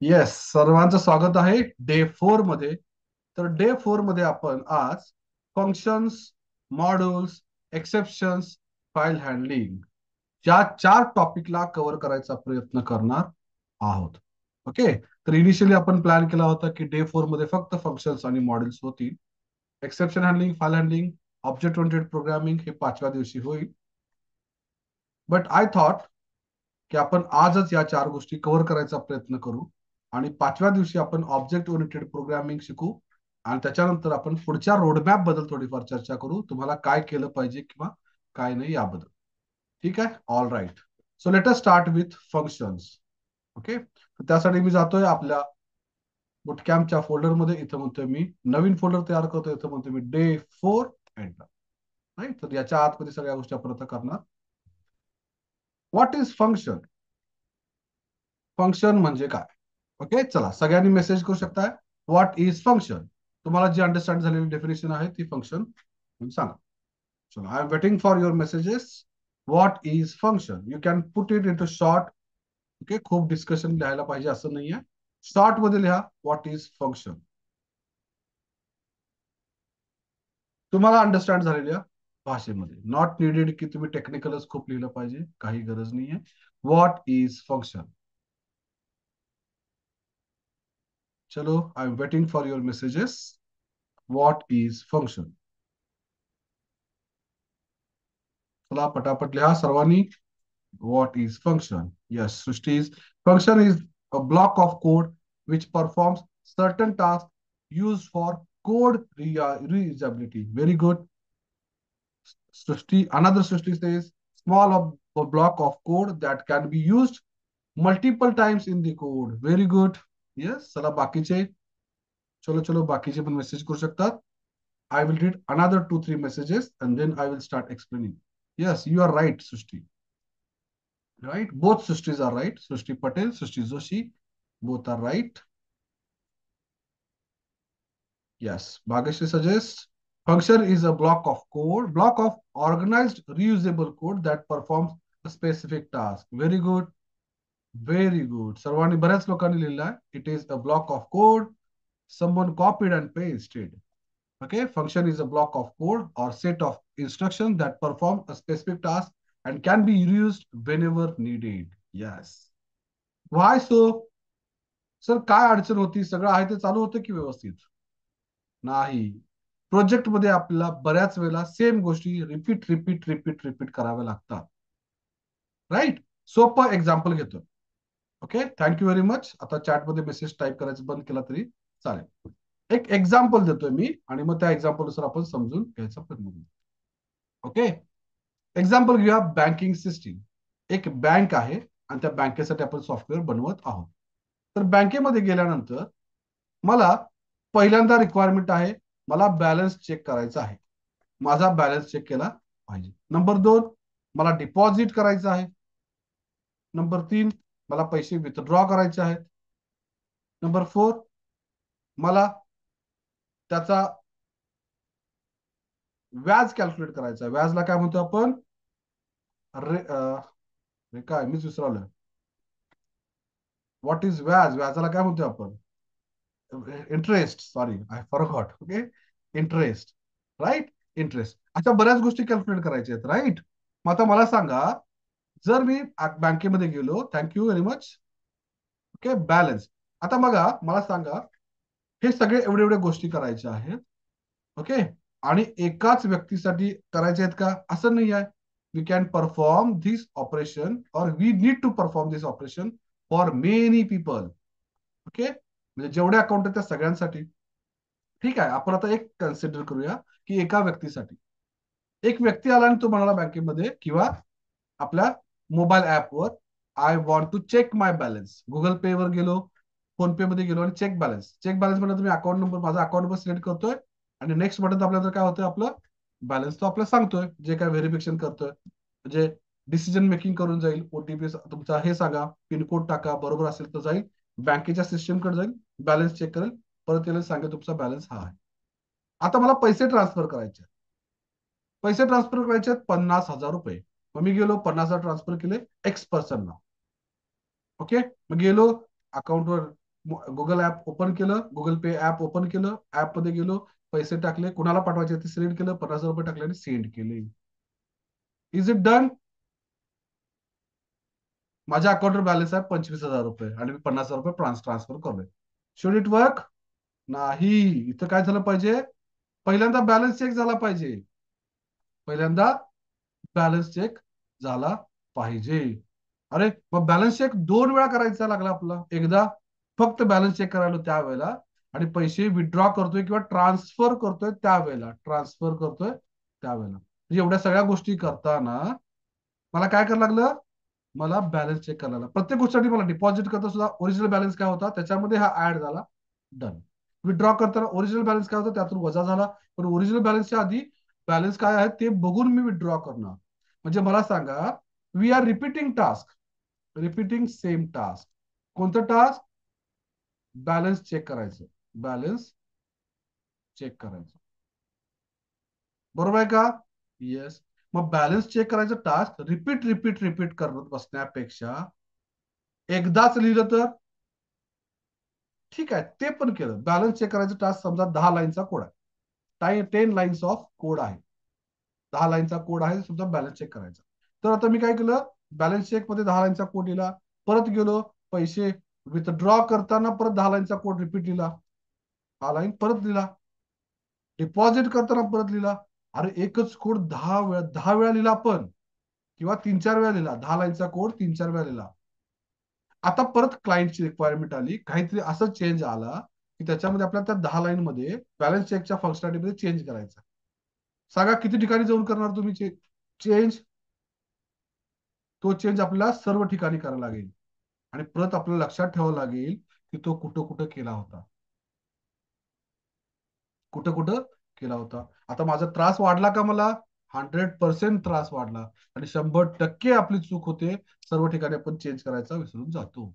Yes, सर्वांचं स्वागत आहे डे 4 मध्ये. तर डे 4 मध्ये आपण आज functions, modules, exceptions, file handling या 4 टॉपिकला कव्हर करायचा प्रयत्न करणार आहोत. ओके. तर इनिशियली आपण प्लॅन केला होता की डे 4 मध्ये फक्त फंक्शन्स आणि मॉड्यूल्स होतील. Exception handling, file handling, object oriented programming हे 5व्या दिवशी होईल. बट आय थॉट की आपण आजच या 4 गोष्टी कव्हर करायचा प्रयत्न करू आणि 5व्या दिवशी आपण ऑब्जेक्ट ओरिएंटेड प्रोग्रामिंग शिकू आणि त्याच्यानंतर आपण पुढच्या रोडमॅप बद्दल थोडीफार चर्चा करू, तुम्हाला काय केलं पाहिजे किंवा काय नाही याबद्दल. ठीक आहे, all right. So let us start with functions. Okay. त्यासाठी मी जातोय आपल्या बुटकॅम्पच्या फोल्डरमध्ये. इथं म्हणतोय मी नवीन फोल्डर तयार करतोय. इथं म्हणतोय मी डे 4 एंटर. राईट. तर याच्या आतमध्ये सगळ्या गोष्टी आपण आता करणार. What is function? फंक्शन म्हणजे काय? ओके, चला सगळ्यांनी मेसेज करू शकताय. What is function? तुम्हाला जी अंडरस्टँड झालेली डेफिनेशन आहे ती फंक्शन सांगा. चला, I am waiting for your messages. What is function? You can put it into short. Okay, खूप डिस्कशन लिहायला पाहिजे असं नाहीये. शॉर्ट मध्ये लिहा व्हॉट इज फंक्शन, तुम्हाला अंडरस्टँड झालेल्या भाषेमध्ये. नॉट निडेड की तुम्ही टेक्निकलच खूप लिहिलं पाहिजे, काही गरज नाहीये. What is function? चलो, I am waiting for your messages. What is function? चला पटापट लिहा सर्वांनी. What is function? Yes, Srishti is function is a block of code which performs certain tasks used for code reusability. Very good. Srishti, another Srishti says small of a block of code that can be used multiple times in the code. Very good. Yes, चला बाकीचे. चलो चलो बाकीचे पण message करू शकतात. I will read another 2-3 messages and then I will start explaining. Yes, you are right, Srishti. Right? Both Srishtis are right. Srishti Patel, Srishti Joshi, both are right. Yes. Bhageshri suggests function is a block of organized, reusable code that performs a specific task. Very good. Very good. सर्वांनी बऱ्याच लोकांनी लिहिलं आहे. It is a block of code. Someone copied and pasted. Okay. Function is a block of code or set of instructions that perform a specific task and can be reused whenever needed. Yes. Why so? Sir काय अडचण होती? सगळं आहे ते चालू होतं की व्यवस्थित? नाही. प्रोजेक्ट मध्ये आपल्याला बऱ्याच वेळेला सेम गोष्टी रिपीट रिपीट रिपीट रिपीट कराव्या लागतात. राईट. सोपं एक्झाम्पल घेतो. Okay, thank you very much. आता चॅट मध्ये मेसेज टाईप करायचं बंद केला तरी चालेल. एक एक्झाम्पल देतोय मी आणि मग त्या एक्झाम्पल नुसार आपण समजून घ्यायचा प्रयत्न करू. ओके. एक्झाम्पल घेऊया बँकिंग सिस्टीम. एक बँक आहे आणि त्या बँकेसाठी आपण सॉफ्टवेअर बनवत आहोत. तर बँकेमध्ये गेल्यानंतर मला पहिल्यांदा रिक्वायरमेंट आहे, मला बॅलन्स चेक करायचा आहे. माझा बॅलन्स चेक केला पाहिजे. नंबर 2, मला डिपॉझिट करायचं आहे. नंबर 3, मला पैसे विथड्रॉ करायचे आहेत. नंबर 4, मला त्याचा व्याज कॅल्क्युलेट करायचा आहे. व्याजला काय म्हणतो आपण? काय मीच विसरलोय. व्हॉट इज व्याज? व्याजाला काय म्हणतो आपण? Interest. Sorry, I forgot. Okay, interest. Right. Interest. अशा बऱ्याच गोष्टी कॅल्क्युलेट करायच्या आहेत. राईट. मग आता मला सांगा, जर मी बँकेमध्ये गेलो, thank you very much. Okay, balance. आता बघा, मला सांगा, हे सगळे एवढे एवढे गोष्टी करायच्या आहेत. ओके. आणि एकाच व्यक्तीसाठी करायचे आहेत का? असं नाही आहे. We can perform this operation और we need to perform this operation for many people. Okay. म्हणजे जेवढे अकाउंट आहेत त्या सगळ्यांसाठी. ठीक आहे, आपण आता एक कन्सिडर करूया की एका व्यक्तीसाठी. एक व्यक्ती आला आणि तो म्हणाला बँकेमध्ये किंवा आपल्या मोबाईल ऍपवर, I want to check my balance. Google Pay वर गेलो, फोन पे मध्ये गेलो आणि चेक बॅलन्स. चेक बॅलन्स म्हणजे तुम्ही अकाउंट नंबर, माझा अकाउंट नंबर सिलेक्ट करतोय आणि नेक्स्ट बटन आपल्याला काय होतंय, आपलं बॅलन्स तो आपल्याला सांगतोय, जे काय व्हेरिफिकेशन करतोय. म्हणजे डिसिजन मेकिंग करून जाईल. ओटीपी तुमचा हे सांगा, पिनकोड टाका, बरोबर असेल तर जाईल बँकेच्या सिस्टमकडे, जाईल बॅलन्स चेक करेल, परत त्याला सांगेल तुमचा बॅलन्स हा आहे. आता मला पैसे ट्रान्सफर करायचे. पैसे ट्रान्सफर करायचे 50,000 रुपये. मग मी गेलो 50,000 ट्रान्सफर केले एक्स पर्सनला. ओके. मग गेलो अकाउंटवर, गुगल ऍप ओपन केलं, गुगल पे ऍप ओपन केलं, ऍप मध्ये गेलो, पैसे टाकले, कुणाला पाठवायचे ते सिलेक्ट केलं, 50,000 रुपये टाकले आणि सेंड केले. Is it done? माझ्या अकाउंटवर बॅलन्स आहे 25,000 रुपये आणि मी 50,000 रुपये ट्रान्सफर करलोय. Should it work? नाही. इथं काय झालं पाहिजे? पहिल्यांदा बॅलन्स चेक झाला पाहिजे. पहिल्यांदा बॅलन्स चेक झाला पाहिजे. अरे मग बॅलन्स चेक 2 वेळा करायचा लागला आपला. एकदा फक्त बॅलन्स चेक करायला त्यावेळेला, आणि पैसे विथड्रॉ करतोय किंवा ट्रान्सफर करतोय त्यावेळेला, म्हणजे एवढ्या सगळ्या गोष्टी करताना मला काय करायला लागलं? मला बॅलन्स चेक करायला लागला. प्रत्येक गोष्टीसाठी मला डिपॉझिट करता सुद्धा ओरिजिनल बॅलन्स काय होता त्याच्यामध्ये हा ऍड झाला, डन. विथड्रॉ करताना ओरिजिनल बॅलन्स काय होता त्यातून वजा झाला, पण ओरिजिनल बॅलन्सच्या आधी बॅलन्स काय आहे ते बघून मी विथड्रॉ करणार. म्हणजे मला सांगा, we are repeating same task. कोणतं टास्क? बॅलन्स चेक करायचं. बॅलन्स चेक करायचं. बरोबर आहे का? येस. मग बॅलन्स चेक करायचं टास्क रिपीट करत बसण्यापेक्षा एकदाच लिहिलं तर ठीक आहे, ते पण केलं. बॅलन्स चेक करायचं टास्क समजा 10 लाईनचा कोड आहे, 10 लाईन्स ऑफ कोड आहे, 10 लाईनचा कोड आहे समजा बॅलन्स चेक करायचा. तर आता मी काय केलं? बॅलन्स चेक मध्ये 10 लाईनचा कोड लिहिला, परत गेलो, पैसे विथड्रॉ करताना परत 10 लाईनचा कोड रिपीट लिहिला, हा लाईन परत लिहिला, डिपॉझिट करताना परत लिहिला. अरे एकच कोड 10 वेळा, 10 वेळा लिहिला आपण, किंवा 3-4 वेळा लिहिला, 10 लाईनचा कोड 3-4 वेळा लिहिला. आता परत क्लायंटची रिक्वायरमेंट आली, काहीतरी असं चेंज आला की त्याच्यामध्ये आपल्याला त्या 10 लाईन मध्ये बॅलन्स चेकच्या फंक्शनॅलिटी मध्ये चेंज करायचा. सांगा किती ठिकाणी जाऊन करणार तुम्ही चेंज? तो चेंज आपल्याला सर्व ठिकाणी करायला लागेल, आणि परत आपल्याला लक्षात ठेवावं लागेल की तो कुठं कुठं केला होता, कुठं कुठं केला होता. आता माझा त्रास वाढला का? मला 100% त्रास वाढला, आणि 100% आपली चूक होते. सर्व ठिकाणी आपण चेंज करायचा विसरून जातो.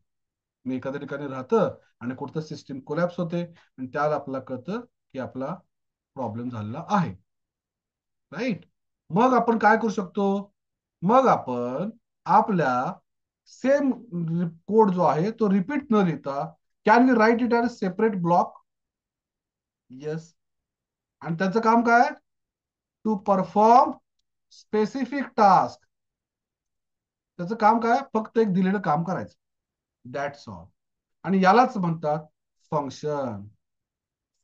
मी एखाद्या ठिकाणी राहतं आणि कुठं सिस्टीम कोलॅप्स होते, आणि त्याला आपल्याला कळतं की आपला प्रॉब्लेम झालेला आहे. राईट? मग आपण काय करू शकतो? मग आपण आपल्या सेम कोड जो आहे तो रिपीट न लिहिता, can we write it as separate block? Yes. आणि त्याचं काम काय? To perform specific task. त्याचं काम काय? फक्त एक दिलेलं काम करायचं, दॅट्स ऑल. आणि यालाच म्हणतात function.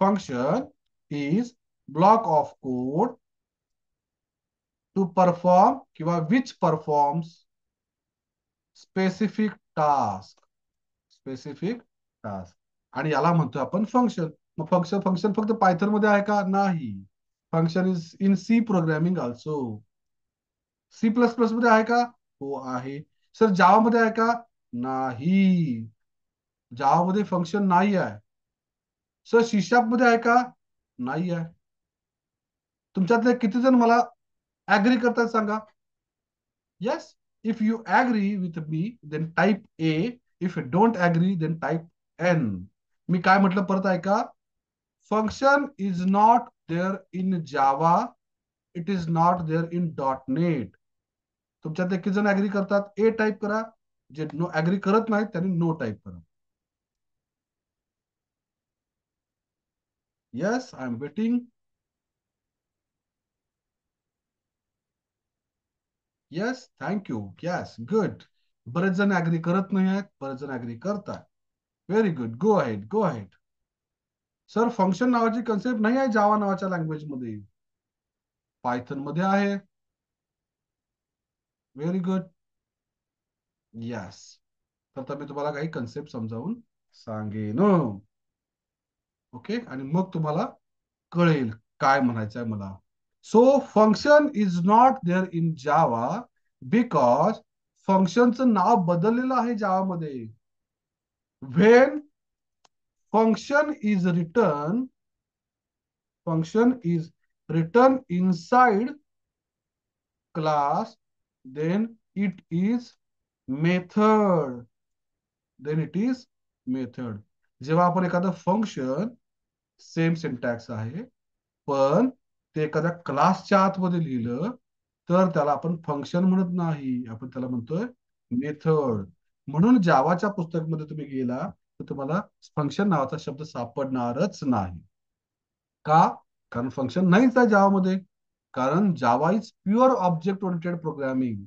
Function is block of code to perform किंवा which performs specific task. Specific task. आणि याला म्हणतो आपण फंक्शन. मग फंक्शन फंक्शन फक्त पायथन मध्ये आहे का? नाही. Function is in C programming also. C++ मध्ये आहे का? हो आहे. सर जावा मध्ये आहे का? नाही. जावा मध्ये फंक्शन नाही आहे. सर सी शार्प मध्ये आहे का? नाही आहे. तुमच्यातले किती जण मला ऍग्री करतात सांगा? Yes. If you agree with me then type A, if you don't agree then type N. मी काय म्हटलं परत ऐका. Function is not there in Java, it is not there in .NET. तुमच्यात किती जण ऍग्री करतात? ए टाईप करा. जे नो ऍग्री करत नाहीत त्यांनी नो टाईप करा. Yes, I am waiting. Yes, thank you. Yes, good. बरेच जण ऍग्री करत नाही आहेत, बरेच जण ऍग्री करतात. Very good. Go ahead, go ahead. Sir function नावाची कन्सेप्ट नाही आहे जावा नावाच्या लँग्वेज मध्ये, पायथन मध्ये आहे. Very good. येस. तर मी तुम्हाला काही कन्सेप्ट समजावून सांगेन. ओके, आणि मग तुम्हाला कळेल काय म्हणायचं आहे मला. So function is not there in Java because फंक्शनचं नाव बदललेलं आहे जावामध्ये. When function is written function is written inside class, then it is method. जेव्हा आपण एखादं फंक्शन, सेम सिंटॅक्स आहे, पण ते एखाद्या क्लासच्या आतमध्ये लिहिलं तर त्याला आपण फंक्शन म्हणत नाही, आपण त्याला म्हणतोय मेथड. म्हणून जावाच्या पुस्तकमध्ये तुम्ही गेला तर तुम्हाला फंक्शन नावाचा शब्द सापडणारच नाही. का? कारण फंक्शन नाहीच आहे जावामध्ये. कारण Java is pure object oriented programming.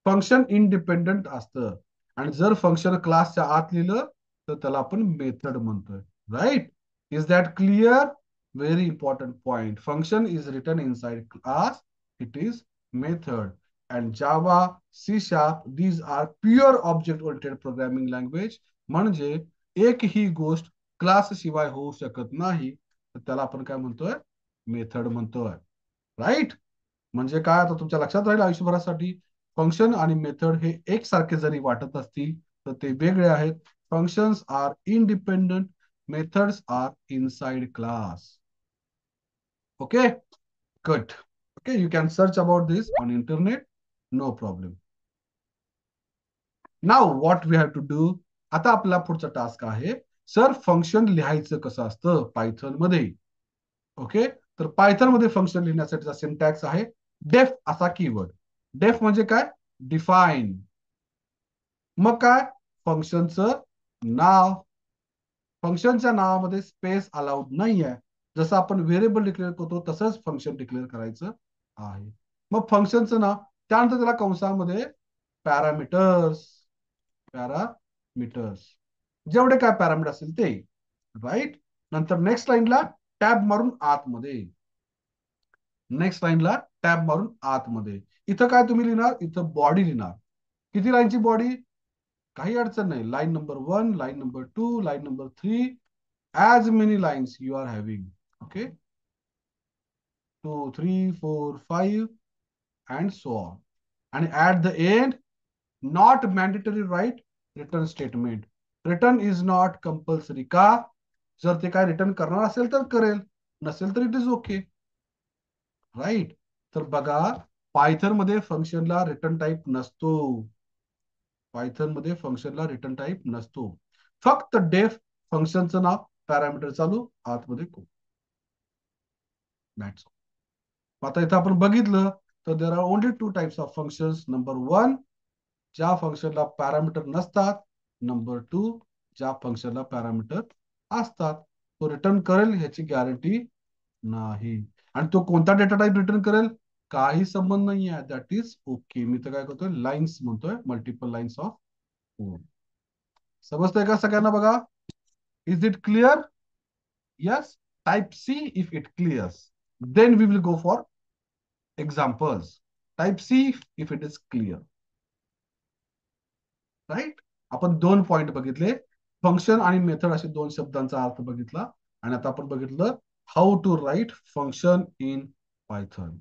Function independent असतं. आणि जर फंक्शन क्लासच्या आत लिहिलं तर त्याला आपण मेथड म्हणतोय. Right? Is that clear? Very important point. Function is written inside class. It is method. And Java, C sharp, these are pure object oriented programming language. म्हणजे एकही गोष्ट क्लास शिवाय होऊ शकत नाही. तर त्याला आपण काय म्हणतोय? मेथड म्हणतोय. राईट? म्हणजे काय आता तुमच्या लक्षात राहील आयुष्यभरासाठी. फंक्शन आणि मेथड हे एकसारखे जरी वाटत असतील तर ते वेगळे आहेत. Functions are independent, methods are inside class. Okay, good. Okay, you can search about this on internet, no problem. Now what we have to do. आता आपला पुढचा टास्क आहे, सर फंक्शन लिहायचं कसं असतं पायथन मध्ये. ओके, तर पायथन मध्ये फंक्शन लिहिण्यासाठीचा सिंटॅक्स आहे डेफ असा कीवर्ड. डेफ म्हणजे काय? डिफाईन. मग काय? फंक्शनचं नाव. फंक्शनच्या नावामध्ये स्पेस अलाउड नाही आहे. जसं आपण व्हेरिएबल डिक्लेअर करतो तसंच फंक्शन डिक्लेअर करायचं आहे. मग फंक्शनचं नाव, त्यानंतर त्याला कंसामध्ये पॅरामीटर्स. पॅरामीटर्स जेवढे काय पॅरामीटर असतील ते. राईट? नंतर नेक्स्ट लाईनला टॅब मारून आतमध्ये. नेक्स्ट लाईनला टॅब मारून आतमध्ये. इथं काय तुम्ही लिहिणार? इथं बॉडी लिहिणार. किती लाईनची बॉडी? काही अडचण नाही. Line number 1, line number 2, line number 3, as many lines you are having. Okay, 2, 3, 4, 5 and so on. And at the end, not mandatory write return statement. Return is not compulsory. का? जर ते काय रिटर्न करणार असेल तर करेल, नसेल तर इट इज ओके. राईट? तर बघा, पायथन मध्ये फंक्शनला रिटर्न टाईप नसतो. पायथन मध्ये फंक्शनला रिटर्न टाईप नसतो. फक्त डेफ फंक्शनचं नाव, पॅरामीटर चालू, आतमध्ये खूप. दॅट्स. आता इथं आपण बघितलं तर there are only 2 types of functions. Number 1, ज्या फंक्शनला पॅरामीटर नसतात. नंबर 2, ज्या फंक्शनला पॅरामीटर असतात. तो रिटर्न करेल ह्याची गॅरंटी नाही. आणि तो कोणता डेटा टाइप रिटर्न करेल काही संबंध नाही आहे. That is okay. मी तर काय करतोय, लाईन्स म्हणतोय, मल्टिपल लाईन्स ऑफ कोड. समजतंय का सगळ्यांना? बघा, is it clear? Yes. Type C if it clears, then we will go for examples. Type C if it is clear. Right? आपण 2 पॉइंट बघितले. फंक्शन आणि मेथड असे 2 शब्दांचा अर्थ बघितला. आणि आता आपण बघितलं how to write function in Python.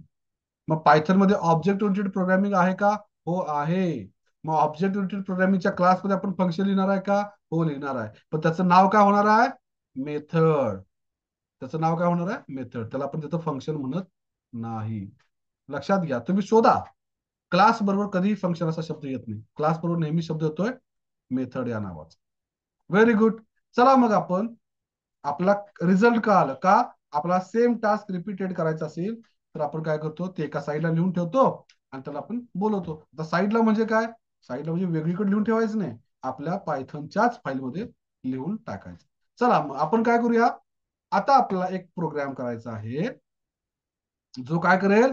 मग पायथन मध्ये ऑब्जेक्ट ओरिएंटेड प्रोग्रामिंग आहे का? हो आहे. मग ऑब्जेक्ट ओरिएंटेड प्रोग्रामिंगच्या क्लासमध्ये आपण फंक्शन लिहिणार आहे का? हो लिहिणार आहे. पण त्याचं नाव काय होणार आहे? मेथड. त्याचं नाव काय होणार आहे? मेथड. त्याला आपण त्याचं फंक्शन म्हणत नाही. लक्षात घ्या, तुम्ही शोधा. क्लास बरोबर कधीही फंक्शन असा शब्द येत नाही. क्लास बरोबर नेहमी शब्द येतोय मेथड या नावाचा. Very good. चला मग आपण, आपला रिझल्ट का आलं का? आपला सेम टास्क रिपीटेड करायचा असेल तर आपण काय करतो, ते एका साईडला लिहून ठेवतो आणि त्याला आपण बोलवतो. आता साईडला म्हणजे काय? साईडला म्हणजे वेगळीकडे लिहून ठेवायचं नाही, आपल्या पायथनच्याच फाईलमध्ये लिहून टाकायचं. चला मग आपण काय करूया, आता आपल्याला एक प्रोग्राम करायचा आहे जो काय करेल,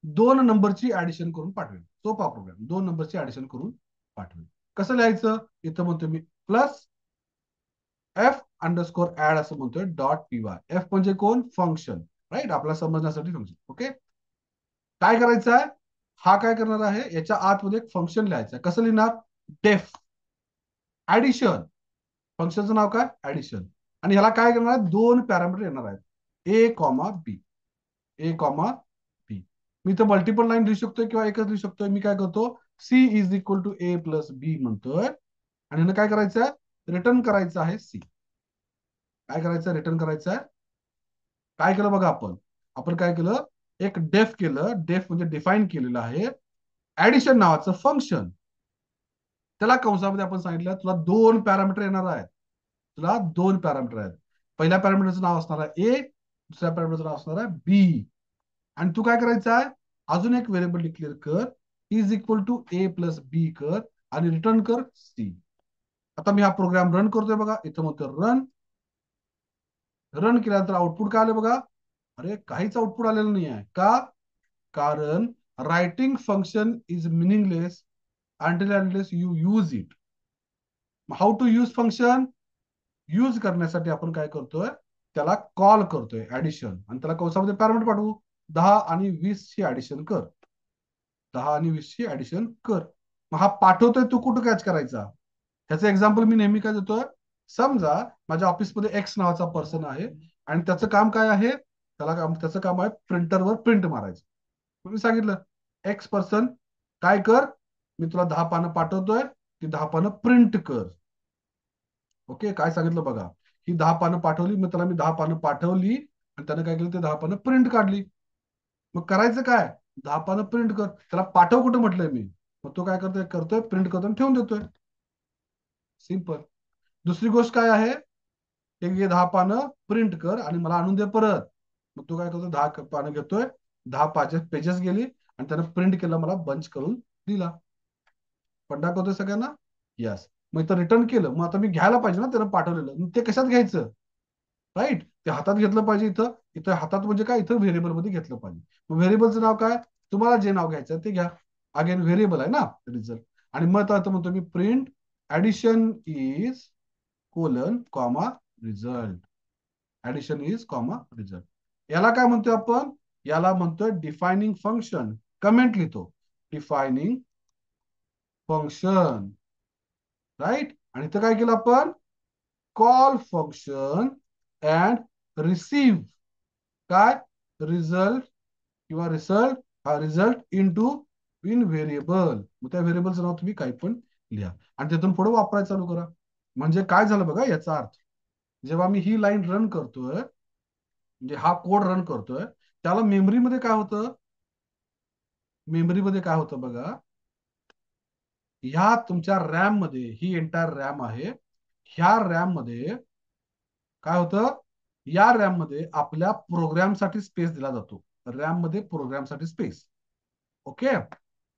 2 नंबरची ऍडिशन करून पाठवेल. सोपा प्रोग्राम, 2 नंबरची ऍडिशन करून पाठवेल. कसं लिहायचं? इथं म्हणतो मी प्लस एफ अंडरस्कोर ऍड असं म्हणतोय डॉट पी वाय. एफ म्हणजे कोण? फंक्शन. राईट? आपल्याला समजण्यासाठी फंक्शन. ओके, काय करायचं आहे, हा काय करणार आहे, याच्या आतमध्ये एक फंक्शन लिहायचं आहे. कसं लिहिणार? डेफ ऍडिशन. फंक्शनचं नाव काय? ऍडिशन. आणि ह्याला काय करणार आहे, 2 पॅरामीटर येणार आहेत, ए कॉमा बी. ए कॉमा बी. मी तर मल्टिपल लाईन लिहू शकतोय किंवा एकच लिहू शकतोय. मी काय करतो, C is equal to A plus B म्हणतोय. आणि काय करायचं आहे, रिटर्न करायचं आहे सी. काय करायचं? रिटर्न करायचं आहे. काय केलं बघा, आपण आपण काय केलं, एक डेफ केलं. डेफ म्हणजे डिफाईन केलेलं आहे ऍडिशन नावाचं फंक्शन. त्याला कंसामध्ये आपण सांगितलं तुला 2 पॅरामीटर येणार आहेत. तुला 2 पॅरामीटर आहेत. पहिल्या पॅरामीटरचं नाव असणार आहे ए, दुसऱ्या पॅरामीटरचं नाव असणार आहे बी. आणि तू काय करायचं आहे, अजून एक व्हेरिएबल डिक्लेअर कर, is equal to A plus B कर आणि रिटर्न कर सी. आता मी हा प्रोग्राम रन करतोय बघा, इथं म्हणतो रन. रन केल्यानंतर आउटपुट काय आलं बघा. अरे काहीच आउटपुट आलेलं नाही आहे का? कारण writing function is meaningless until unless you use it. How to use function? Use करण्यासाठी आपण काय करतोय, त्याला कॉल करतोय ऍडिशन, आणि त्याला कंसामध्ये पॅरामीटर पाठवू. 10 आणि 20 ची ऍडिशन कर. 10 आणि 20 ची ऍडिशन कर. मग हा पाठवतोय तू कुठं कॅच करायचा? ह्याचं एक्झाम्पल मी नेहमी काय देतोय. समजा माझ्या ऑफिसमध्ये एक्स नावाचा पर्सन आहे, आणि त्याचं काम काय आहे, त्याचं काम आहे प्रिंटरवर प्रिंट मारायचं. मी सांगितलं एक्स पर्सन काय कर, मी तुला 10 पानं पाठवतोय, ती 10 पानं प्रिंट कर. ओके, काय सांगितलं बघा. ही 10 पानं पाठवली, मी त्याला 10 पानं पाठवली, आणि त्यानं काय केलं, ते 10 पानं प्रिंट काढली. मग करायचं काय? 10 पानं प्रिंट कर. त्याला पाठव कुठं म्हटलंय मी, मग तो काय करतोय प्रिंट करतो आणि ठेवून देतोय. सिंपल. दुसरी गोष्ट काय आहे, एक हे 10 पानं प्रिंट कर आणि मला आणून दे परत. मग तो काय करतो, 10 पानं घेतोय, 10 पेजेस गेली, आणि त्यानं प्रिंट केलं, मला बंच करून दिला. पण दाखवतोय सगळ्यांना. यस. मग इथं रिटर्न केलं, मग आता मी घ्यायला पाहिजे ना त्यानं पाठवलेलं. मग ते कशात घ्यायचं? राईट, ते हातात घेतलं पाहिजे. इथं इथं हातात म्हणजे काय, इथं व्हेरिएबल मध्ये घेतलं पाहिजे. मग व्हेरिएबलचं नाव काय? तुम्हाला जे नाव घ्यायचं ते घ्या. अगेन व्हेरिएबल आहे ना रिझल्ट. आणि मग आता म्हणतो मी print addition is colon comma result. Addition is comma result. याला काय म्हणतोय आपण? याला म्हणतोय डिफायनिंग फंक्शन. कमेंट लिहितो, डिफायनिंग फंक्शन. राईट. आणि इथं काय केलं आपण? कॉल फंक्शन अँड रिसीव्ह काय? रिझल्ट, किंवा रिझल्ट, हा रिझल्ट इन व्हेरिएबल. मग त्या व्हेरिएबलचं नाव तुम्ही काही पण लिहा, आणि तिथून पुढे वापरायला चालू करा. म्हणजे काय झालं बघा, याचा अर्थ जेव्हा मी ही लाईन रन करतोय, म्हणजे हा कोड रन करतोय, त्याला मेमरीमध्ये काय होतं, मेमरीमध्ये काय होतं बघा. ह्या तुमच्या रॅम मध्ये, ही एंटायर रॅम आहे, ह्या रॅम मध्ये काय होतं, या रॅम मध्ये आपल्या प्रोग्रामसाठी स्पेस दिला जातो. रॅम मध्ये प्रोग्रामसाठी स्पेस. ओके.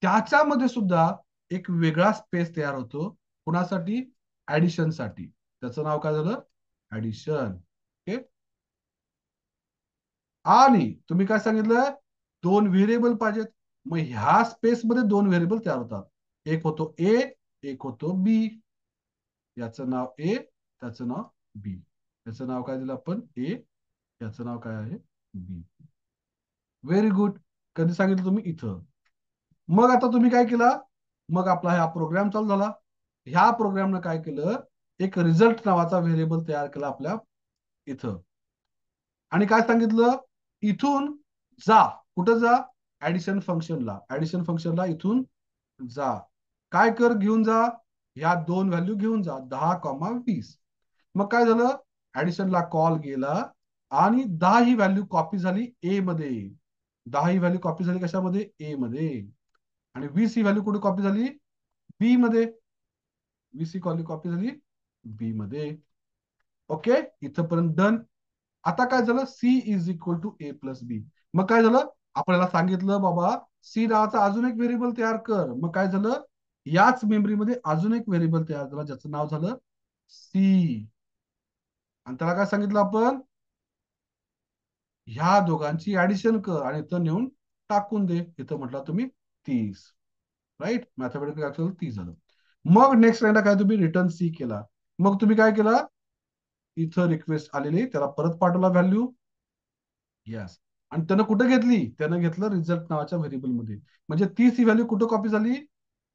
त्याच्यामध्ये सुद्धा एक वेगळा स्पेस तयार होतो. कुणासाठी? ऍडिशन साठी. त्याचं नाव काय झालं? ऍडिशन. ओके. आणि तुम्ही काय सांगितलं, 2 व्हेरिएबल पाहिजेत. मग ह्या स्पेस मध्ये 2 व्हेरिएबल तयार होतात. एक होतो ए, एक होतो बी. याचं नाव ए, त्याचं नाव बी. याचं नाव काय दिलं आपण? ए. याचं नाव काय आहे? बी. Very good. कधी सांगितलं तुम्ही? इथं. मग आता तुम्ही काय केलं, मग आपला हा प्रोग्राम चालू झाला. ह्या प्रोग्रामनं काय केलं, एक रिझल्ट नावाचा व्हेरिएबल तयार केला आपल्या इथं. आणि काय सांगितलं, इथून जा. कुठं जा? ऍडिशन फंक्शनला. ऍडिशन फंक्शनला इथून जा. काय कर, घेऊन जा, ह्या 2 व्हॅल्यू घेऊन जा, 10, 20. मग काय झालं, ऍडिशनला कॉल गेला, आणि 10 ही व्हॅल्यू कॉपी झाली ए मध्ये. 10 ही व्हॅल्यू कॉपी झाली कशामध्ये? ए मध्ये. आणि 20 ही व्हॅल्यू कुठे कॉपी झाली? बी मध्ये. 20 ही व्हॅल्यू कॉपी झाली बी मध्ये. ओके, इथंपर्यंत डन. आता काय झालं, C is equal to A plus B. मग काय झालं, आपल्याला सांगितलं बाबा सी नावाचा अजून एक व्हेरिएबल तयार कर. मग काय झालं, याच मेमरीमध्ये अजून एक व्हेरिएबल तयार झाला, ज्याचं नाव झालं सी. आणि त्याला काय सांगितलं आपण, ह्या दोघांची ऍडिशन कर आणि इथं नेऊन टाकून दे. इथं म्हटलं तुम्ही 30. राईट, मॅथमॅटिकल ऍक्च्युअल 30 झालं. मग नेक्स्ट लाईनला काय, तुम्ही रिटर्न सी केला. मग तुम्ही काय केला, इथं रिक्वेस्ट आलेली, त्याला परत पाठवला व्हॅल्यू. यस. आणि त्यानं कुठे घेतली, त्यानं घेतलं रिझल्ट नावाच्या व्हेरिएबल मध्ये. म्हणजे 30 ही व्हॅल्यू कुठं कॉपी झाली?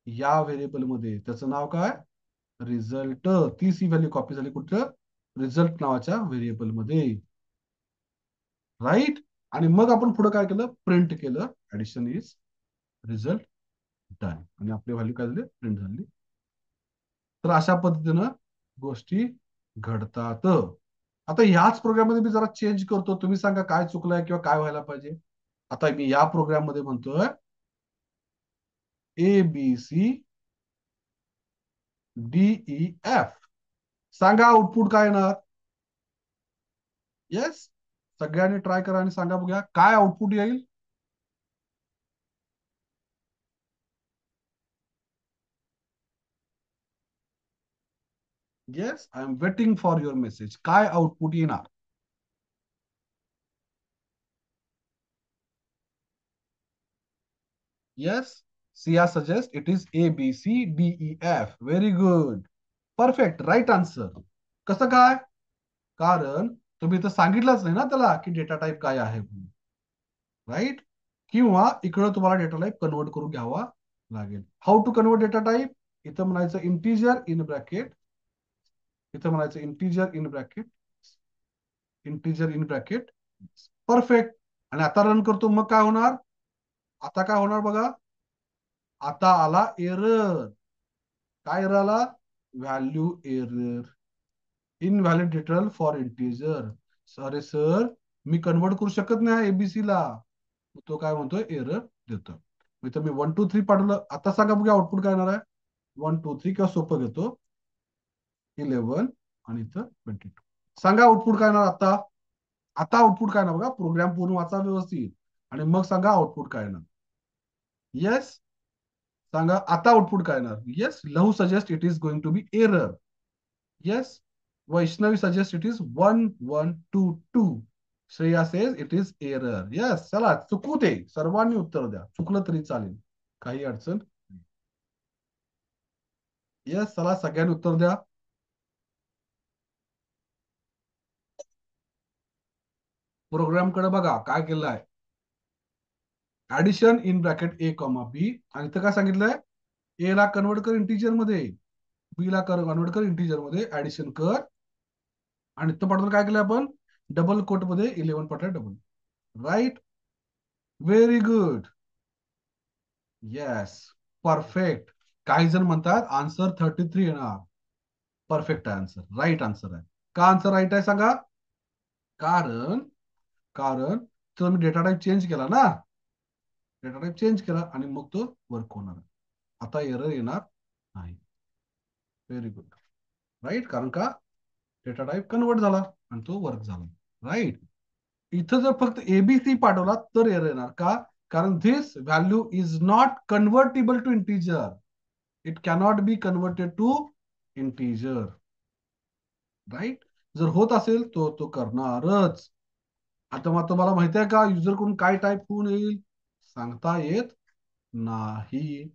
या व्हेरिएबल मध्ये. त्याचं नाव काय? रिझल्ट. 30 ही व्हॅल्यू कॉपी झाली कुठं? रिझल्ट नावाच्या व्हेरिएबल मध्ये. राईट. आणि मग आपण पुढे काय केलं, प्रिंट केलं, ऍडिशन इज रिझल्ट डन. आणि आपली व्हॅल्यू काय झाली? प्रिंट झाली. तर अशा पद्धतीनं गोष्टी घडतात. आता ह्याच प्रोग्राम मध्ये मी जरा चेंज करतो. तुम्ही सांगा काय चुकलंय किंवा काय व्हायला पाहिजे. आता मी या प्रोग्राम मध्ये म्हणतोय A B C D E F. सांगा आउटपुट काय येणार? येस. सगळ्यांनी ट्राय करा आणि सांगा बघूया काय आउटपुट येईल. Yes, I am waiting for your message. काय आउटपुट येणार? Yes, Siya suggest it is ABCDEF. Very good. Perfect, right answer. कसं काय? कारण तुम्ही इथं सांगितलंच नाही ना त्याला की डेटा टाईप काय आहे म्हणून. राईट? किंवा इकडं तुम्हाला डेटा टाईप कन्वर्ट करून घ्यावा लागेल. How to convert data type? इथं म्हणायचं इंटिजर इन ब्रॅकेट, इथं म्हणायचं integer in bracket, integer in bracket. Perfect. आणि आता रन करतो, मग काय होणार? आता काय होणार बघा? आता आला एरर. काय एरर आला? Value error. Invalid detail for integer. अरे सर, मी कन्वर्ट करू शकत नाही एबीसी ला. तो काय म्हणतोय? एरर देतोय. इथं मी 1 2 3 पाठवलं. आता सांगा बघा आउटपुट काय येणार आहे? 1 2 3 किंवा सोपं घेतो, 11 आणि इथं 22. सांगा आउटपुट काय येणार आता? आता आउटपुट काय ना बघा, प्रोग्राम पूर्ण वाचा व्यवस्थित आणि मग सांगा आउटपुट काय येणार. येस, सांगा आता आउटपुट काय येणार. Yes, Lahu suggest it is going to be error. Yes, Vaishnavi suggest it is 1122. Shreya says it is error. Yes, चला चुकू दे, सर्वांनी उत्तर द्या, चुकलं तरी चालेल, काही अडचण. येस, चला सगळ्यांनी उत्तर द्या. प्रोग्राम कडे बघा काय केलं आहे. Addition in bracket A, B आणि इथं काय सांगितलंय? ए ला कन्वर्ट कर इंटिजर मध्ये, बी ला कन्वर्ट कर इंटिजर मध्ये, ऍडिशन कर. आणि इथं पाठवलं काय केलं आपण? डबल कोट मध्ये 11 पाठवलं, double. Right? Very good. Yes, perfect. काही जण म्हणतात आन्सर 33 येणार. परफेक्ट आन्सर, राईट आन्सर आहे. का आन्सर राईट आहे सांगा? कारण कारण तुम्ही डेटा टाईप चेंज केला ना, डेटा टाईप चेंज केला आणि मग तो वर्क होणार. आता एरर येणार नाही. Very good. राईट? कारण का? डेटा टाईप कन्वर्ट झाला आणि तो वर्क झाला. राईट? इथं जर फक्त एबीसी पाठवला तर एरर येणार का? कारण this value is not convertible to integer. It cannot be converted to integer. Right? जर होत असेल तो करणारच. आता मग तुम्हाला माहिती आहे का युजर कडून काय टाईप होऊन येईल? सांगता येत नाही.